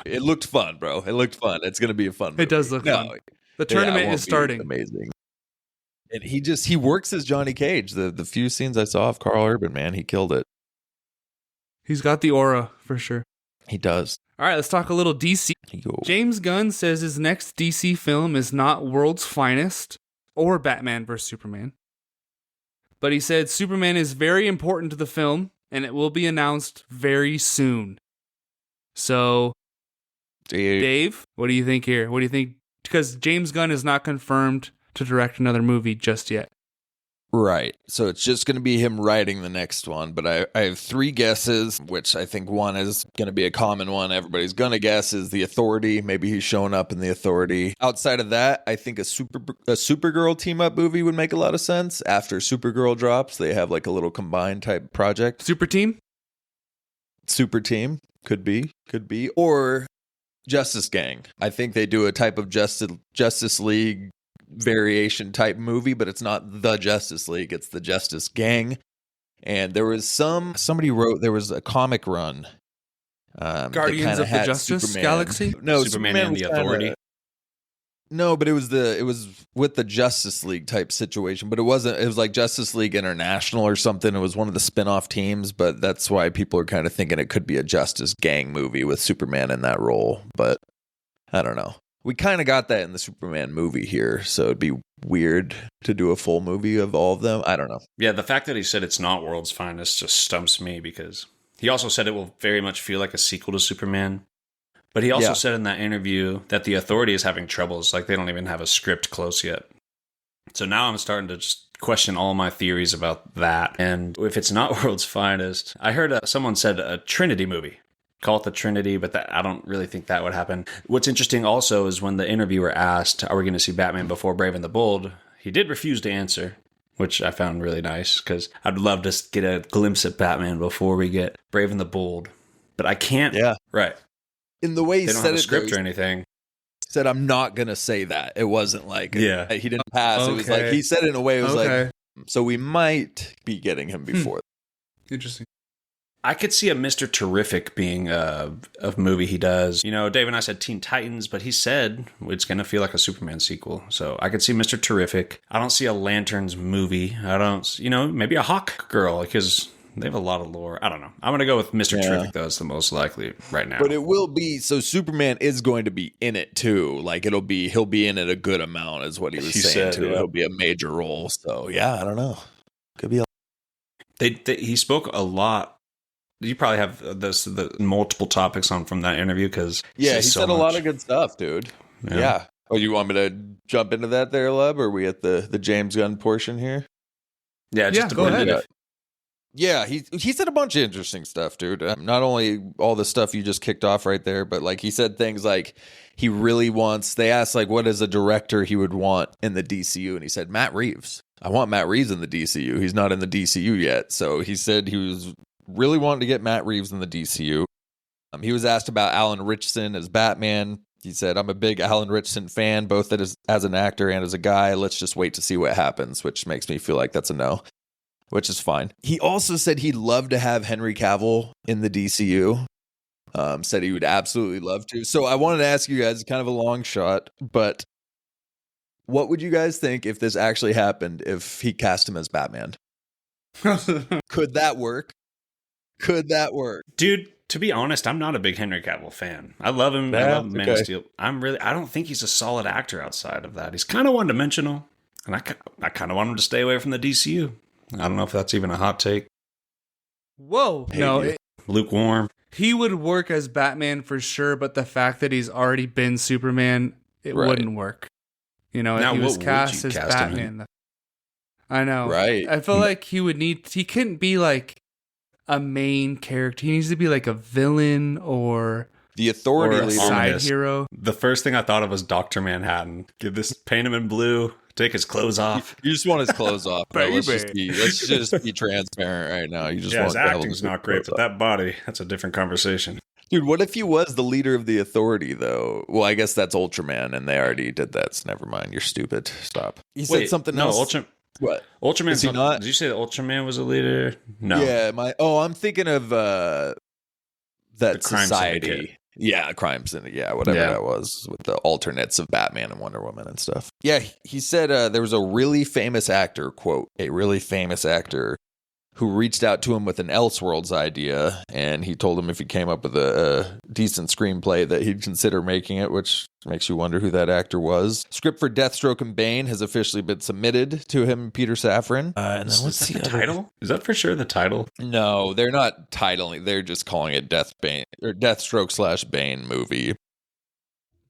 it looked fun, bro. It looked fun. It's going to be a fun movie. It does look fun. The tournament is starting. Amazing. And he works as Johnny Cage. The few scenes I saw of Carl Urban, man, he killed it. He's got the aura, for sure. He does. All right, let's talk a little DC. James Gunn says his next DC film is not World's Finest or Batman vs. Superman. But he said Superman is very important to the film, and it will be announced very soon. So, Dave, what do you think here? What do you think? Because James Gunn is not confirmed to direct another movie just yet. Right. So it's just going to be him writing the next one. But I have 3 guesses, which I think one is going to be a common one. Everybody's going to guess is The Authority. Maybe he's showing up in The Authority. Outside of that, I think a Supergirl team-up movie would make a lot of sense. After Supergirl drops, they have like a little combined type project. Super Team? Super Team. Could be. Or Justice Gang. I think they do a type of Justice League variation type movie, but it's not the Justice League, it's the Justice Gang. And there was somebody wrote there was a comic run, Guardians of the Justice Superman. Galaxy. No, Superman and the Authority. No, but it was with the Justice League type situation, but it wasn't. It was like Justice League International or something. It was one of the spin-off teams, but that's why people are kind of thinking it could be a Justice Gang movie with Superman in that role. But I don't know. We kind of got that in the Superman movie here, so it'd be weird to do a full movie of all of them. I don't know. Yeah, the fact that he said it's not World's Finest just stumps me because he also said it will very much feel like a sequel to Superman. But he also said in that interview that the Authority is having troubles, like they don't even have a script close yet. So now I'm starting to just question all my theories about that. And if it's not World's Finest, I heard someone said a Trinity movie. Call it the Trinity, but I don't really think that would happen. What's interesting also is when the interviewer asked, are we going to see Batman before Brave and the Bold? He did refuse to answer, which I found really nice because I'd love to get a glimpse at Batman before we get Brave and the Bold. But I can't. Yeah. Right. In the way he they don't said have a it, script though, or anything. Said, I'm not going to say that. It wasn't like, he didn't pass. Okay. It was like, he said it in a way, it was Okay. like, so we might be getting him before. Interesting. I could see a Mr. Terrific being a movie he does. You know, Dave and I said Teen Titans, but he said it's going to feel like a Superman sequel. So I could see Mr. Terrific. I don't see a Lanterns movie. I don't, maybe a Hawk Girl, because they have a lot of lore. I don't know. I'm going to go with Mr. Terrific, though. It's the most likely right now. But it will be, so Superman is going to be in it, too. Like, he'll be in it a good amount, is what he was saying, too. Yeah. It'll be a major role. So, yeah, I don't know. Could be he spoke a lot. You probably have the multiple topics on from that interview because he said a lot of good stuff, dude. Yeah. Oh, you want me to jump into that there, Leb? Or are we at the James Gunn portion here? Yeah, go ahead. Yeah, he said a bunch of interesting stuff, dude. Not only all the stuff you just kicked off right there, but like he said things like he really wants. They asked like what is a director he would want in the DCU, and he said Matt Reeves. I want Matt Reeves in the DCU. He's not in the DCU yet, so he said he was really wanting to get Matt Reeves in the DCU. He was asked about Alan Ritchson as Batman. He said, I'm a big Alan Ritchson fan, both as an actor and as a guy. Let's just wait to see what happens, which makes me feel like that's a no, which is fine. He also said he'd love to have Henry Cavill in the DCU. Said he would absolutely love to. So I wanted to ask you guys, kind of a long shot, but what would you guys think if this actually happened, if he cast him as Batman? Could that work? Dude, to be honest, I'm not a big Henry Cavill fan. I love him. I love Man of Steel. I don't think he's a solid actor outside of that. He's kind of one-dimensional, and I kind of want him to stay away from the DCU. I don't know if that's even a hot take. Whoa. No. Lukewarm. He would work as Batman for sure, but the fact that he's already been Superman, it wouldn't work. If he was cast as Batman. I know. Right. I feel like he couldn't be like a main character. He needs to be like a villain or the authority or a leader. side hero. The first thing I thought of was Dr. Manhattan. Paint him in blue, take his clothes off. You just want his clothes off. Let's just be transparent right now. You just want his acting's not great, but that body, that's a different conversation. Dude, what if he was the leader of the authority, though? Well, I guess that's Ultraman, and they already did that, so never mind. You're stupid. Stop. He said something else. What? Ultraman's not? Did you say that Ultraman was a leader? No. Yeah, I'm thinking of that society. Syndicate. Yeah, crime syndicate. Yeah, whatever that was with the alternates of Batman and Wonder Woman and stuff. Yeah, he said there was a really famous actor, quote, a really famous actor who reached out to him with an Elseworlds idea, and he told him if he came up with a decent screenplay that he'd consider making it, which makes you wonder who that actor was. Script for Deathstroke and Bane has officially been submitted to him, Peter Safran. And then what's the title? Is that for sure the title? No, they're not titling. They're just calling it Deathstroke/Bane movie.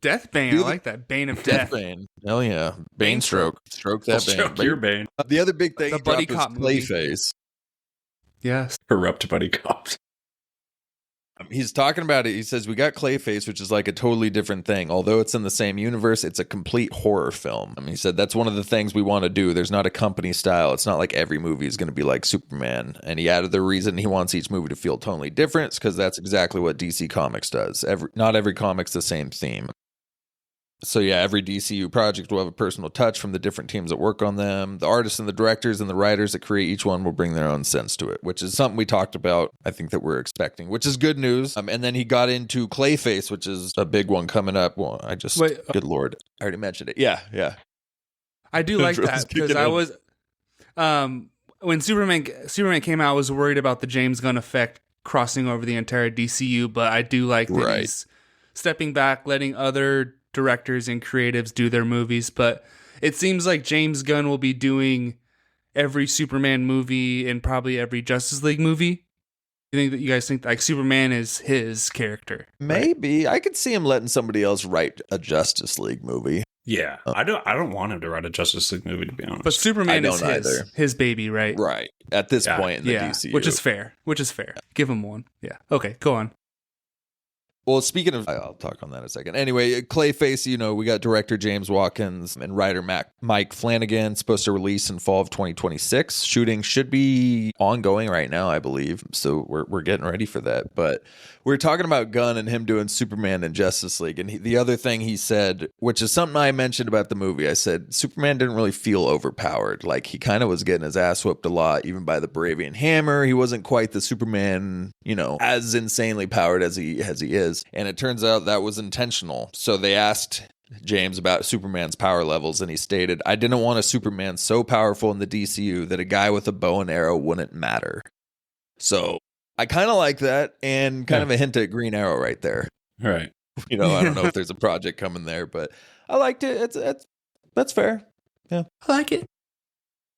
Deathbane, I like that. Bane of Death. Bane. Hell yeah. Bane stroke. Stroke that Bane. Stroke your Bane. The other big thing the buddy cop Clayface. Yes. Corrupt buddy cops. He's talking about it. He says, we got Clayface, which is like a totally different thing. Although it's in the same universe, it's a complete horror film. He said, that's one of the things we want to do. There's not a company style. It's not like every movie is going to be like Superman. And he added the reason he wants each movie to feel totally different is because that's exactly what DC Comics does. Not every comic's the same theme. So yeah, every DCU project will have a personal touch from the different teams that work on them. The artists and the directors and the writers that create each one will bring their own sense to it, which is something we talked about, I think, that we're expecting, which is good news. And then he got into Clayface, which is a big one coming up. Well, good Lord, I already mentioned it. Yeah. I do like that because I was, when Superman came out, I was worried about the James Gunn effect crossing over the entire DCU, but I do like that he's stepping back, letting other directors and creatives do their movies. But it seems like James Gunn will be doing every Superman movie and probably every Justice League movie. You guys think like Superman is his character? Maybe. I could see him letting somebody else write a Justice League movie. Yeah, I don't want him to write a Justice League movie, to be honest. But Superman is his baby, right? Right. At this point in the DCU. Which is fair. Give him one. Yeah. Okay, go on. Well, speaking of, I'll talk on that in a second. Anyway, Clayface, we got director James Watkins and writer Mike Flanagan, supposed to release in fall of 2026. Shooting should be ongoing right now, I believe. So we're getting ready for that. But we're talking about Gunn and him doing Superman and Justice League. And the other thing he said, which is something I mentioned about the movie, I said Superman didn't really feel overpowered. Like, he kind of was getting his ass whooped a lot, even by the Bravian Hammer. He wasn't quite the Superman, as insanely powered as he is. And it turns out that was intentional. So they asked James about Superman's power levels, and he stated, "I didn't want a Superman so powerful in the DCU that a guy with a bow and arrow wouldn't matter." So I kind of like that, and kind of a hint at Green Arrow right there. Right. I don't know if there's a project coming there, but I liked it. That's fair. Yeah, I like it.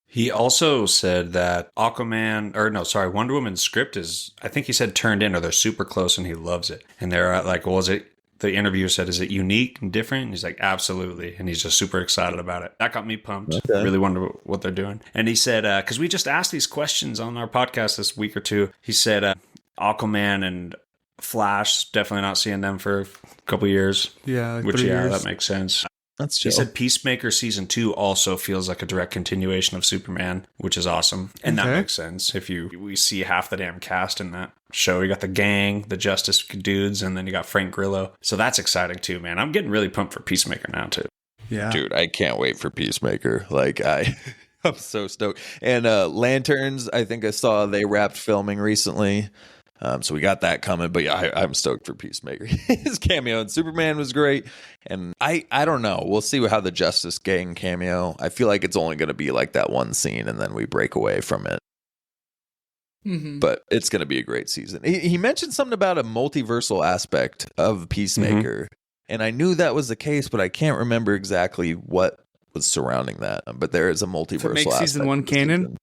He also said that Wonder Woman's script is, I think he said, turned in, or they're super close, and he loves it. And they're like, well, the interviewer said, is it unique and different? And he's like, absolutely. And he's just super excited about it. That got me pumped. Okay. Really wonder what they're doing. And he said, because we just asked these questions on our podcast this week or two, he said, Aquaman and Flash, definitely not seeing them for a couple years. Yeah, like which, 3 years. That makes sense. That's chill. He said Peacemaker Season 2 also feels like a direct continuation of Superman, which is awesome. And that makes sense. We see half the damn cast in that show. You got the gang, the Justice dudes, and then you got Frank Grillo. So that's exciting too, man. I'm getting really pumped for Peacemaker now too. Yeah. Dude, I can't wait for Peacemaker. Like, I'm so stoked. And Lanterns, I think I saw they wrapped filming recently. So we got that coming, but yeah, I'm stoked for Peacemaker. His cameo in Superman was great, and I don't know. We'll see how the Justice Gang cameo. I feel like it's only going to be like that one scene, and then we break away from it. Mm-hmm. But it's going to be a great season. He mentioned something about a multiversal aspect of Peacemaker, and I knew that was the case, but I can't remember exactly what was surrounding that. But there is a multiversal make aspect. season 1 canon?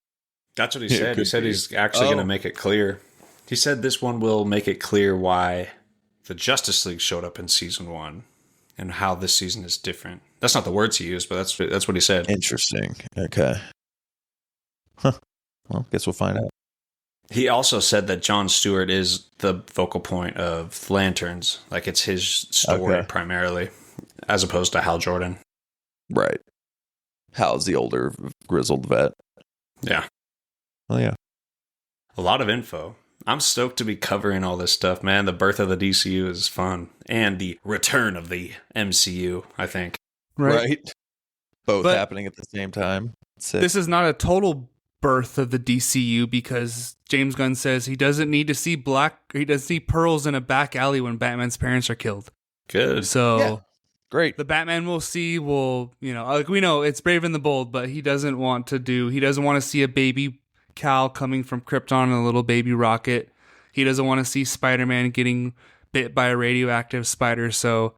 That's what he said. He said he's actually going to make it clear. He said this one will make it clear why the Justice League showed up in season 1 and how this season is different. That's not the words he used, but that's what he said. Interesting. Okay. Huh. Well, guess we'll find out. He also said that Jon Stewart is the focal point of Lanterns. Like, it's his story primarily, as opposed to Hal Jordan. Right. Hal's the older, grizzled vet. Yeah. Oh, yeah. A lot of info. I'm stoked to be covering all this stuff, man. The birth of the DCU is fun. And the return of the MCU, I think. Right. Both happening at the same time. This is not a total birth of the DCU, because James Gunn says he doesn't need to see pearls in a back alley when Batman's parents are killed. Good. So great. The Batman we'll see we know it's Brave and the Bold, but he doesn't want to see a baby Cal coming from Krypton and a little baby Rocket. He doesn't want to see Spider-Man getting bit by a radioactive spider. So,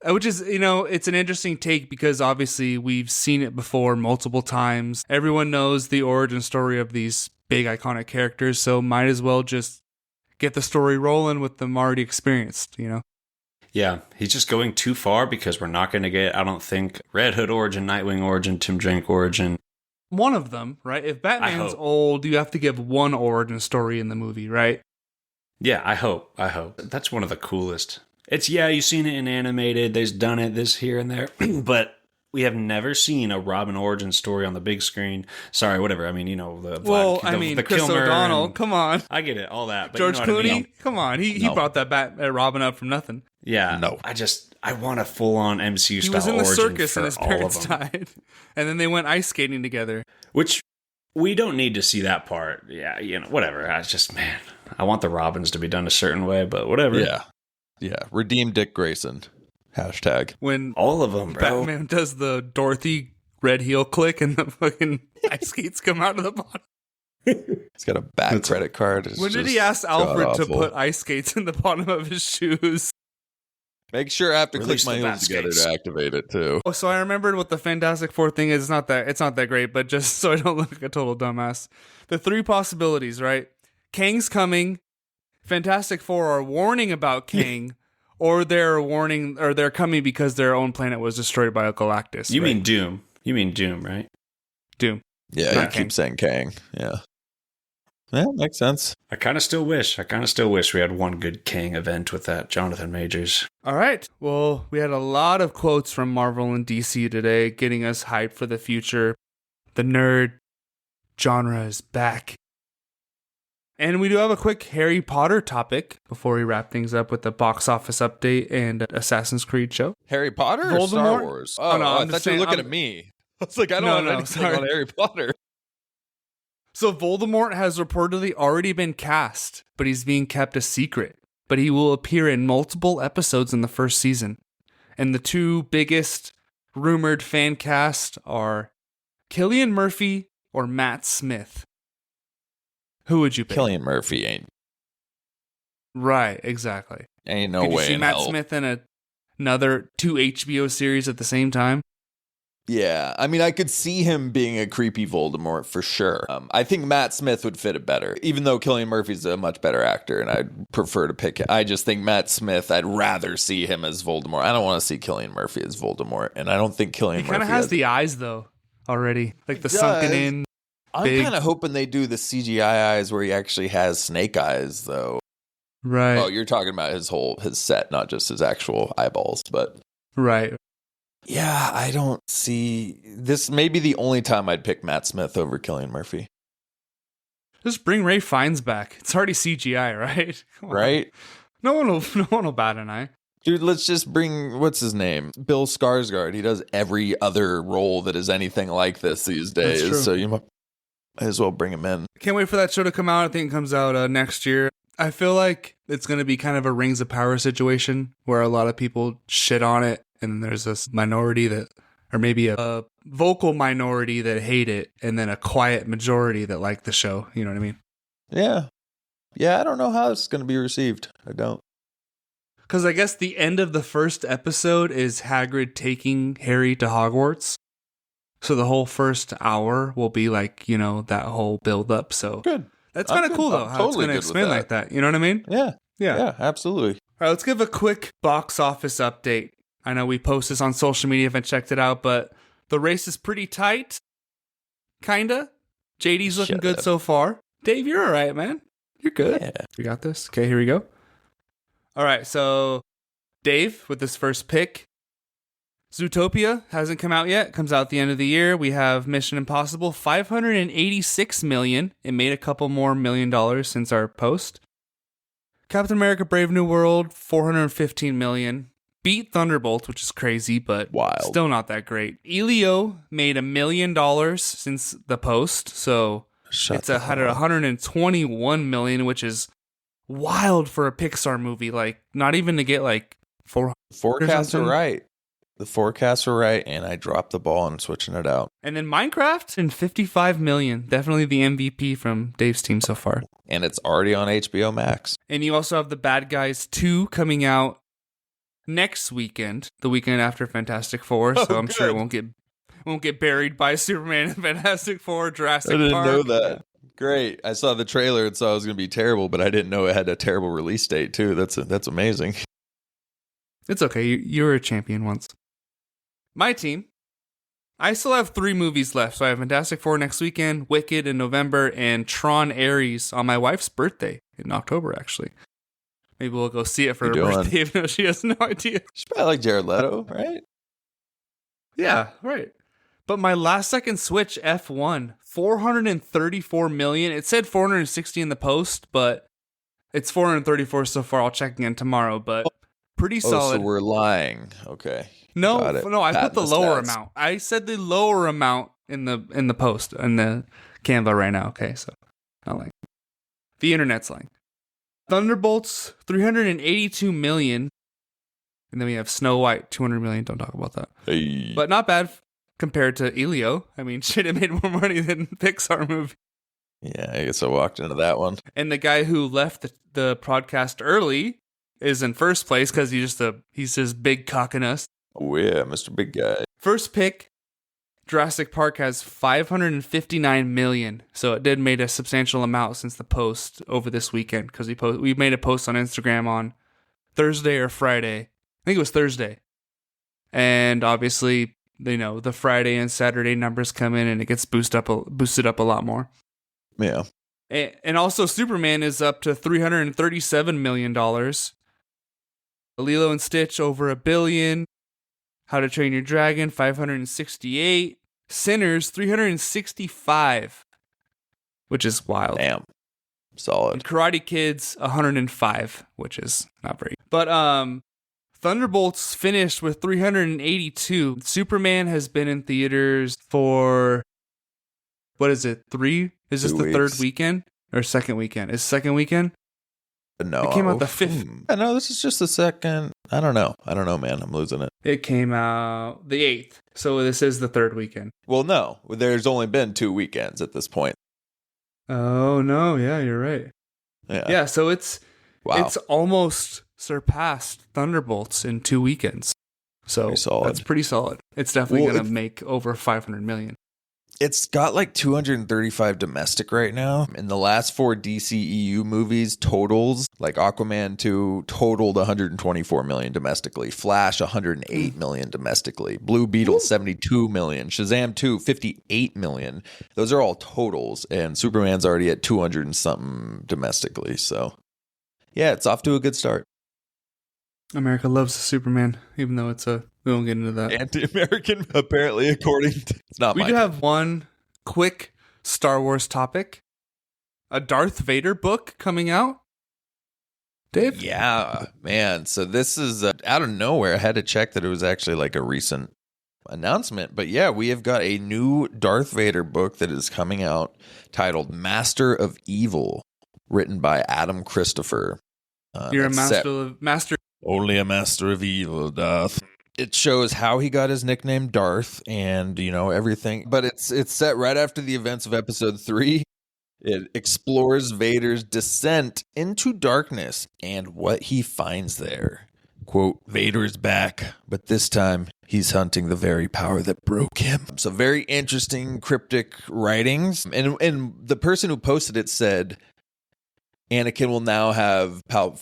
which is, it's an interesting take, because obviously we've seen it before multiple times. Everyone knows the origin story of these big iconic characters, so might as well just get the story rolling with them already experienced, Yeah, he's just going too far, because we're not going to get, I don't think, Red Hood origin, Nightwing origin, Tim Drake origin. One of them, right? If Batman's old, you have to give one origin story in the movie, right? Yeah, I hope. That's one of the coolest. You've seen it in animated, they've done it this here and there, but we have never seen a Robin origin story on the big screen. Sorry, whatever. I mean, the Chris Kilmer O'Donnell, come on. I get it, all that. But George Clooney, I mean? come on. He brought that Robin up from nothing. Yeah, no. I want a full-on MCU style origin. He was in the circus and his parents died. And then they went ice skating together. Which, we don't need to see that part. Yeah, whatever. I want the Robins to be done a certain way, but whatever. Yeah. Redeem Dick Grayson. #. When all of them, bro. Batman does the Dorothy red heel click and the fucking ice skates come out of the bottom. He's got a back credit card. When did he ask Alfred to put ice skates in the bottom of his shoes? Make sure I have to click my heels together to activate it too. Oh, so I remembered what the Fantastic Four thing is. It's not that great, but just so I don't look like a total dumbass. The 3 possibilities, right? Kang's coming. Fantastic Four are warning about Kang, or they're coming because their own planet was destroyed by a Galactus. You mean Doom? You mean Doom, right? Doom. Yeah, you keep saying Kang. Yeah. Yeah, makes sense. I kind of still wish we had one good King event with that Jonathan Majors. All right. Well, we had a lot of quotes from Marvel and DC today, getting us hyped for the future. The nerd genre is back. And we do have a quick Harry Potter topic before we wrap things up with the box office update and Assassin's Creed show. Harry Potter or Voldemort? Star Wars? Oh, no, I I'm thought just you were saying- looking I'm- at me. I was like, I don't have anything on Harry Potter. So Voldemort has reportedly already been cast, but he's being kept a secret. But he will appear in multiple episodes in the first season. And the two biggest rumored fan cast are Cillian Murphy or Matt Smith. Who would you pick? Cillian Murphy ain't Right, exactly. no Could you way see in Matt hell. Smith in another 2 HBO series at the same time? Yeah, I mean, I could see him being a creepy Voldemort for sure. I think Matt Smith would fit it better, even though Cillian Murphy's a much better actor, and I'd prefer to pick him. I just think Matt Smith, I'd rather see him as Voldemort. I don't want to see Cillian Murphy as Voldemort, and I don't think Cillian He Murphy kind of has the eyes, though, already. Like the He sunken does. in. I'm big- kind of hoping they do the CGI eyes where he actually has snake eyes, though. Right. Oh, you're talking about his set, not just his actual eyeballs, but Right. yeah, I don't see this. Maybe the only time I'd pick Matt Smith over Cillian Murphy, Just bring Ray Fiennes back. It's already CGI, right? Come on. right? No one will bat an eye. Dude, let's just bring, what's his name? Bill Skarsgård. He does every other role that is anything like this these That's true. days. So you might as well bring him in. Can't wait for that show to come out. I think it comes out next year. I feel like it's going to be kind of a Rings of Power situation where a lot of people shit on it, and there's this minority that, or maybe a vocal minority that hate it, and then a quiet majority that like the show. You know what I mean? Yeah. Yeah, I don't know how it's going to be received. I don't. Because I guess the end of the first episode is Hagrid taking Harry to Hogwarts. So the whole first hour will be like, that whole build up. So Good. that's I'm kind of good. cool, though, I'm how totally it's good going to with expand that. like that. You know what I mean? Yeah. Yeah. Yeah, absolutely. All right, let's give a quick box office update. I know we post this on social media if I checked it out, but the race is pretty tight. Kinda. JD's looking Shut good up. so far. Dave, you're all right, man. You're good. Yeah. We got this. Okay, here we go. All right, so Dave with this first pick. Zootopia hasn't come out yet. Comes out at the end of the year. We have Mission Impossible, $586 million. It made a couple more $1 million since our post. Captain America: Brave New World, $415 million. Beat Thunderbolts, which is crazy, but Wild. still not that great. Elio made $1 million since the post, so it's at $121 million, which is wild for a Pixar movie. Like, not even to get like 400. Forecasts are something. right. The forecasts are right, and I dropped the ball on switching it out. And then Minecraft and $55 million. Definitely the MVP from Dave's team so far. And it's already on HBO Max. And you also have The Bad Guys 2 coming out next weekend, the weekend after Fantastic Four. So I'm sure it won't get buried by Superman and Fantastic Four, Jurassic I didn't Park. know that. Great. I saw the trailer and saw it was going to be terrible, but I didn't know it had a terrible release date too. That's amazing. It's okay. You were a champion once. My team. I still have 3 movies left. So I have Fantastic Four next weekend, Wicked in November, and Tron Ares on my wife's birthday in October, actually. Maybe we'll go see it for her You doing? birthday, even though she has no idea. She's probably like Jared Leto, right? Yeah, right. But my last second Switch F1, $434 million. It said 460 in the post, but it's 434 so far. I'll check again tomorrow, but pretty solid. So we're lying. Okay. No, Got it. I put the Patent lower stats. amount. I said the lower amount in the post in the Canva right now. Okay, so not like the internet's lying. Thunderbolts, $382 million, and then we have Snow White, $200 million. Don't talk about that, Hey. but not bad compared to Elio. I mean, shit, it made more money than Pixar movie. Yeah, I guess I walked into that one. And the guy who left the podcast early is in first place because he's just big cocking us. Oh yeah, Mr. Big Guy. First pick, Jurassic Park has $559 million, so it did made a substantial amount since the post over this weekend because we made a post on Instagram on Thursday or Friday. I think it was Thursday, and obviously the Friday and Saturday numbers come in and it gets boosted up a lot more. Yeah. And also Superman is up to $337 million. Lilo and Stitch over $1 billion. How to Train Your Dragon 568. Sinners 365, which is wild. Damn. Solid. And Karate Kids 105, which is not very. But Thunderbolts finished with 382. Superman has been in theaters for, what is it, 3? Is this 2 the weeks. third weekend or second weekend? Is second weekend? No. It came out the 5th. I know this is just the second. I don't know, man. I'm losing it. It came out the 8th. So this is the third weekend. Well, no. There's only been 2 weekends at this point. Oh, no. Yeah, you're right. Yeah, so it's almost surpassed Thunderbolts in 2 weekends. So that's pretty solid. It's definitely going to make over 500 million. It's got like 235 domestic right now. In the last 4 DCEU movies, totals, like Aquaman 2 totaled 124 million domestically. Flash, 108 million domestically. Blue Beetle, 72 million. Shazam 2, 58 million. Those are all totals. And Superman's already at 200 and something domestically. So, yeah, it's off to a good start. America loves Superman, even though we won't get into that. Anti-American, apparently, according to... It's not we do have one quick Star Wars topic. A Darth Vader book coming out. Dave? Yeah, man. So this is out of nowhere. I had to check that it was actually like a recent announcement. But yeah, we have got a new Darth Vader book that is coming out titled Master of Evil, written by Adam Christopher. You're a master. Only a master of evil, Darth. It shows how he got his nickname Darth and, everything. But it's set right after the events of episode 3. It explores Vader's descent into darkness and what he finds there. Quote, Vader's back, but this time he's hunting the very power that broke him. So very interesting, cryptic writings. And the person who posted it said, Anakin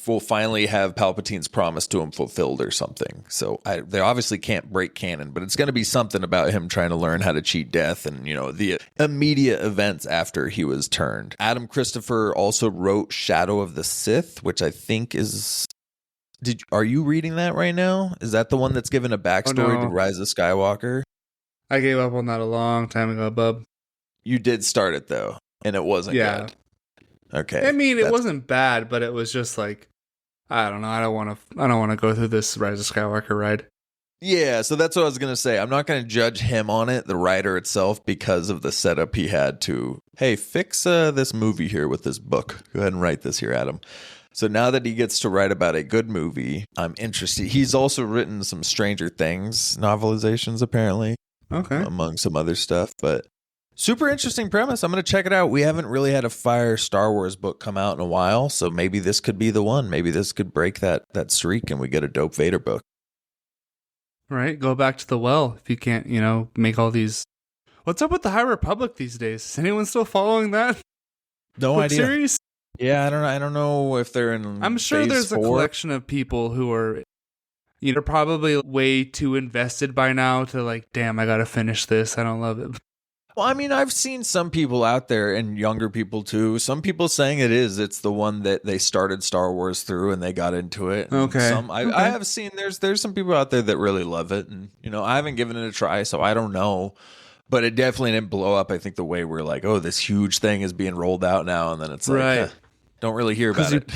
will finally have Palpatine's promise to him fulfilled or something. So they obviously can't break canon, but it's going to be something about him trying to learn how to cheat death and, the immediate events after he was turned. Adam Christopher also wrote Shadow of the Sith, which I think is... Are you reading that right now? Is that the one that's given a backstory to Rise of Skywalker? I gave up on that a long time ago, bub. You did start it, though, and it wasn't good. Okay. I mean, it wasn't bad, but it was just like, I don't know. I don't want to go through this Rise of Skywalker ride. Yeah, so that's what I was going to say. I'm not going to judge him on it, the writer itself, because of the setup he had to, hey, fix this movie here with this book. Go ahead and write this here, Adam. So now that he gets to write about a good movie, I'm interested. He's also written some Stranger Things novelizations, apparently. Okay. Among some other stuff, but... Super interesting premise. I'm going to check it out. We haven't really had a fire Star Wars book come out in a while, so maybe this could be the one. Maybe this could break that streak and we get a dope Vader book. Right. Go back to the well if you can't, make all these... What's up with the High Republic these days? Is anyone still following that? No book idea. Series? Yeah, I don't know if they're in I'm sure phase there's 4. a collection of people who are, probably way too invested by now to like, damn, I got to finish this. I don't love it. Well, I mean, I've seen some people out there, and younger people too, some people saying it's the one that they started Star Wars through and they got into it. Okay. I have seen there's some people out there that really love it, and I haven't given it a try, so I don't know. But it definitely didn't blow up, I think, the way we're like, oh, this huge thing is being rolled out now, and then it's like, don't really hear about it.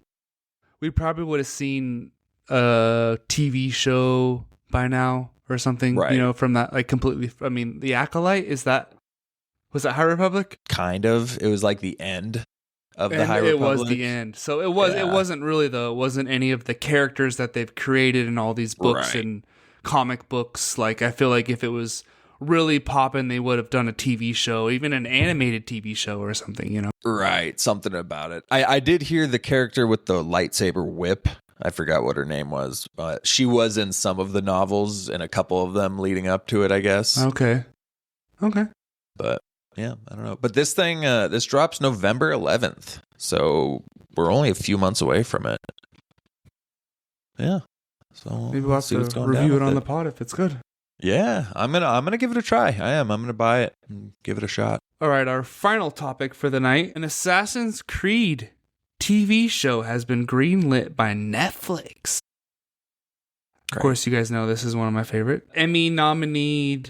We probably would have seen a TV show by now or something, right. From that, like completely. I mean, The Acolyte, was that High Republic? Kind of. It was like the end of the High Republic. It was the end. So it wasn't really it wasn't any of the characters that they've created in all these books and comic books. Like, I feel like if it was really popping, they would have done a TV show, even an animated TV show or something, Right. Something about it. I did hear the character with the lightsaber whip. I forgot what her name was. She was in some of the novels and a couple of them leading up to it, I guess. Okay. But yeah, I don't know. But this thing, this drops November 11th. So we're only a few months away from it. Yeah. So maybe we'll have to review it on the pod if it's good. Yeah, I'm gonna give it a try. I'm gonna buy it and give it a shot. All right, our final topic for the night. An Assassin's Creed TV show has been greenlit by Netflix. Of course, you guys know this is one of my favorite. Emmy nominee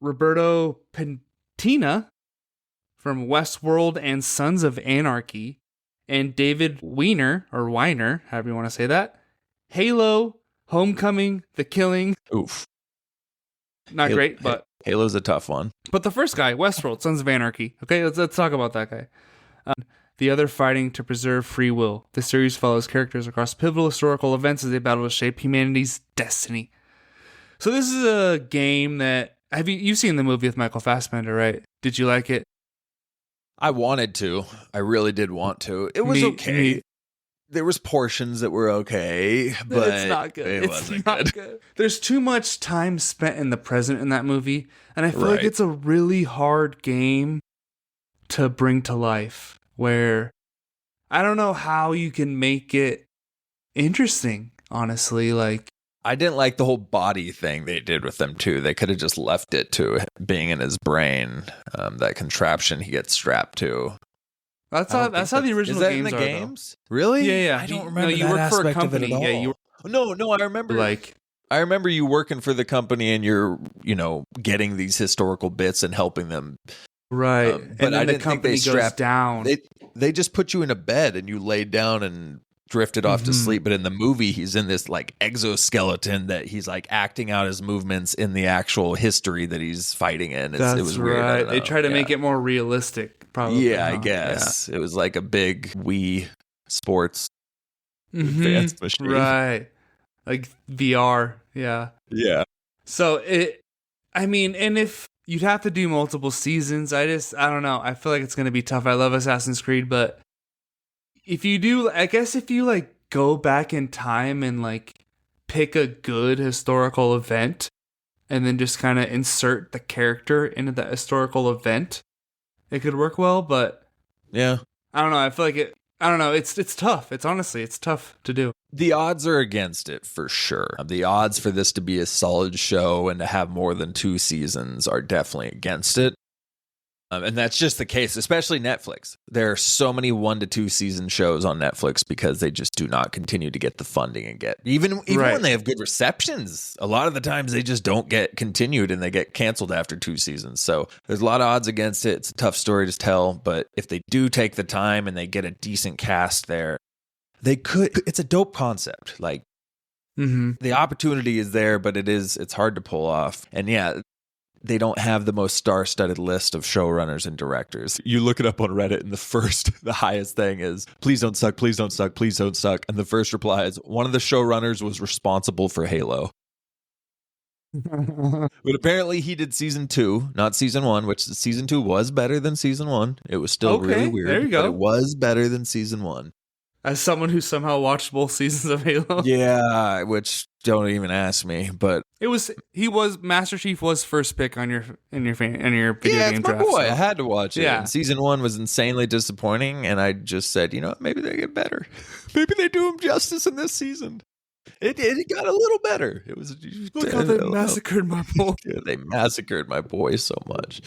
Roberto Pentina from Westworld and Sons of Anarchy, and David Weiner, however you want to say that, Halo, Homecoming, The Killing. Oof. Not great, but... Halo's a tough one. But the first guy, Westworld, Sons of Anarchy. Okay, let's talk about that guy. The other fighting to preserve free will. The series follows characters across pivotal historical events as they battle to shape humanity's destiny. So this is a game that... You've seen the movie with Michael Fassbender, right? Did you like it? I wanted to. I really did want to. It was okay. There was portions that were okay, but it's not good. It wasn't good. There's too much time spent in the present in that movie, and I feel like it's a really hard game to bring to life, where I don't know how you can make it interesting, honestly. Like, I didn't like the whole body thing they did with them too. They could have just left it to being in his brain, that contraption he gets strapped to. That's how the original games in the are, games? Though. Really? Yeah. I don't remember. No, you that work for a aspect of it company. at all. Yeah, you. No, I remember. I remember you working for the company and you're, getting these historical bits and helping them. Right. But and then I the didn't company think they goes strapped down. They just put you in a bed and you laid down and drifted off to sleep. But in the movie, he's in this like exoskeleton that he's like acting out his movements in the actual history that he's fighting in. It was weird. Right. They try to make it more realistic, probably. Yeah, I guess. Yeah. It was like a big Wii Sports advanced machine. Right. Like VR. Yeah. Yeah. So and if you'd have to do multiple seasons, I don't know. I feel like it's going to be tough. I love Assassin's Creed, but if you do, I guess if you like go back in time and like pick a good historical event and then just kind of insert the character into that historical event, it could work well, but yeah, I don't know. I feel like it's tough. It's tough to do. The odds are against it for sure. The odds for this to be a solid show and to have more than 2 seasons are definitely against it. And that's just the case, especially Netflix. There are so many 1 to 2 season shows on Netflix because they just do not continue to get the funding and get even when they have good receptions. A lot of the times they just don't get continued and they get canceled after 2 seasons. So there's a lot of odds against it. It's a tough story to tell, but if they do take the time and they get a decent cast there, they could. It's a dope concept. Like the opportunity is there, but it's hard to pull off. And yeah. They don't have the most star-studded list of showrunners and directors. You look it up on Reddit, and the highest thing is, please don't suck, please don't suck, please don't suck. And the first reply is, one of the showrunners was responsible for Halo. But apparently he did season 2, not season 1, which season 2 was better than season 1. It was still really weird. There you go. But it was better than season 1. As someone who somehow watched both seasons of Halo. Yeah, which don't even ask me, but Master Chief was first pick on your video game draft. Yeah, it's my boy. So. I had to watch it. Yeah. And season 1 was insanely disappointing, and I just said, maybe they get better. Maybe they do him justice in this season. It got a little better. It was look how they massacred my boy. They massacred my boy so much.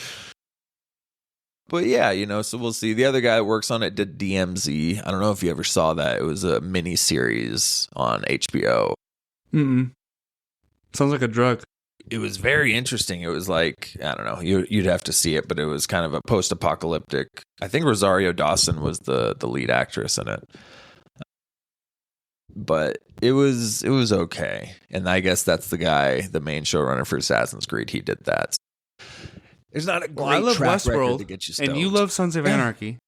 But yeah, so we'll see. The other guy that works on it did DMZ. I don't know if you ever saw that. It was a mini series on HBO. Sounds like a drug. It was very interesting. It was like, I don't know, you'd have to see it, but it was kind of a post-apocalyptic. I think Rosario Dawson was the lead actress in it. But it was okay. And I guess that's the main showrunner for Assassin's Creed. He did that. There's not a great I love track Westworld, record to get you stoned. and you love Sons of Anarchy.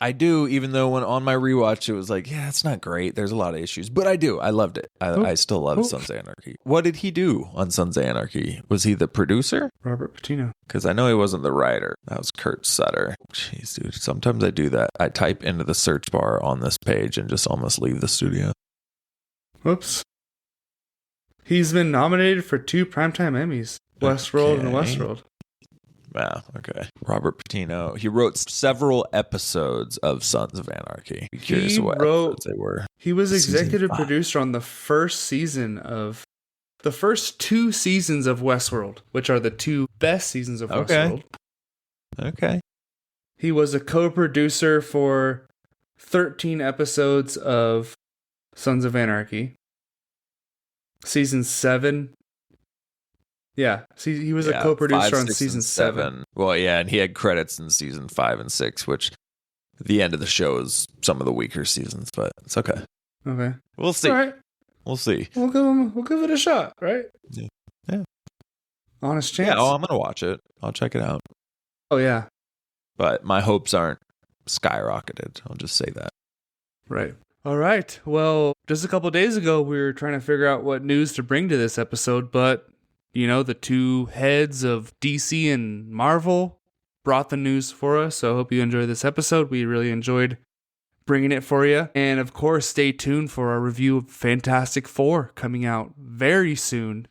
I do, even though when on my rewatch, it was like, yeah, it's not great. There's a lot of issues, but I do. I loved it. I still love Sons of Anarchy. What did he do on Sons of Anarchy? Was he the producer? Robert Patino. Because I know he wasn't the writer. That was Kurt Sutter. Jeez, dude. Sometimes I do that. I type into the search bar on this page and just almost leave the studio. Whoops. He's been nominated for 2 Primetime Emmys. Westworld and Westworld. Wow, okay. Robert Patino. He wrote several episodes of Sons of Anarchy. I'm curious what episodes they were. He was executive producer on the first 2 seasons of Westworld, which are the 2 best seasons of Westworld. Okay. He was a co-producer for 13 episodes of Sons of Anarchy. Season 7. Yeah, he was a co-producer 5, on 6, season and 7. Well, yeah, and he had credits in season 5 and 6, which the end of the show is some of the weaker seasons, but it's okay. Okay. We'll see. All right. We'll see. We'll give it a shot, right? Yeah. Honest chance. Yeah, I'm gonna watch it. I'll check it out. Oh yeah. But my hopes aren't skyrocketed. I'll just say that. Right. All right. Well, just a couple days ago, we were trying to figure out what news to bring to this episode, but, the two heads of DC and Marvel brought the news for us, so I hope you enjoy this episode. We really enjoyed bringing it for you. And, of course, stay tuned for our review of Fantastic Four coming out very soon.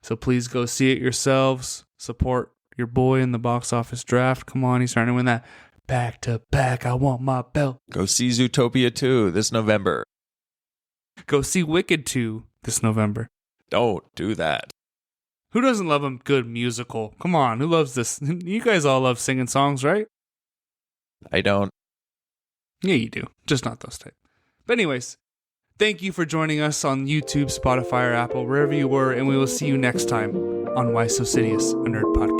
So please go see it yourselves. Support your boy in the box office draft. Come on, he's trying to win that back to back. I want my belt. Go see Zootopia 2 this November. Go see Wicked 2 this November. Don't do that. Who doesn't love a good musical? Come on, who loves this? You guys all love singing songs, right? I don't. Yeah, you do. Just not those type. But anyways, thank you for joining us on YouTube, Spotify, or Apple, wherever you were, and we will see you next time on Why So Sidious, a nerd podcast.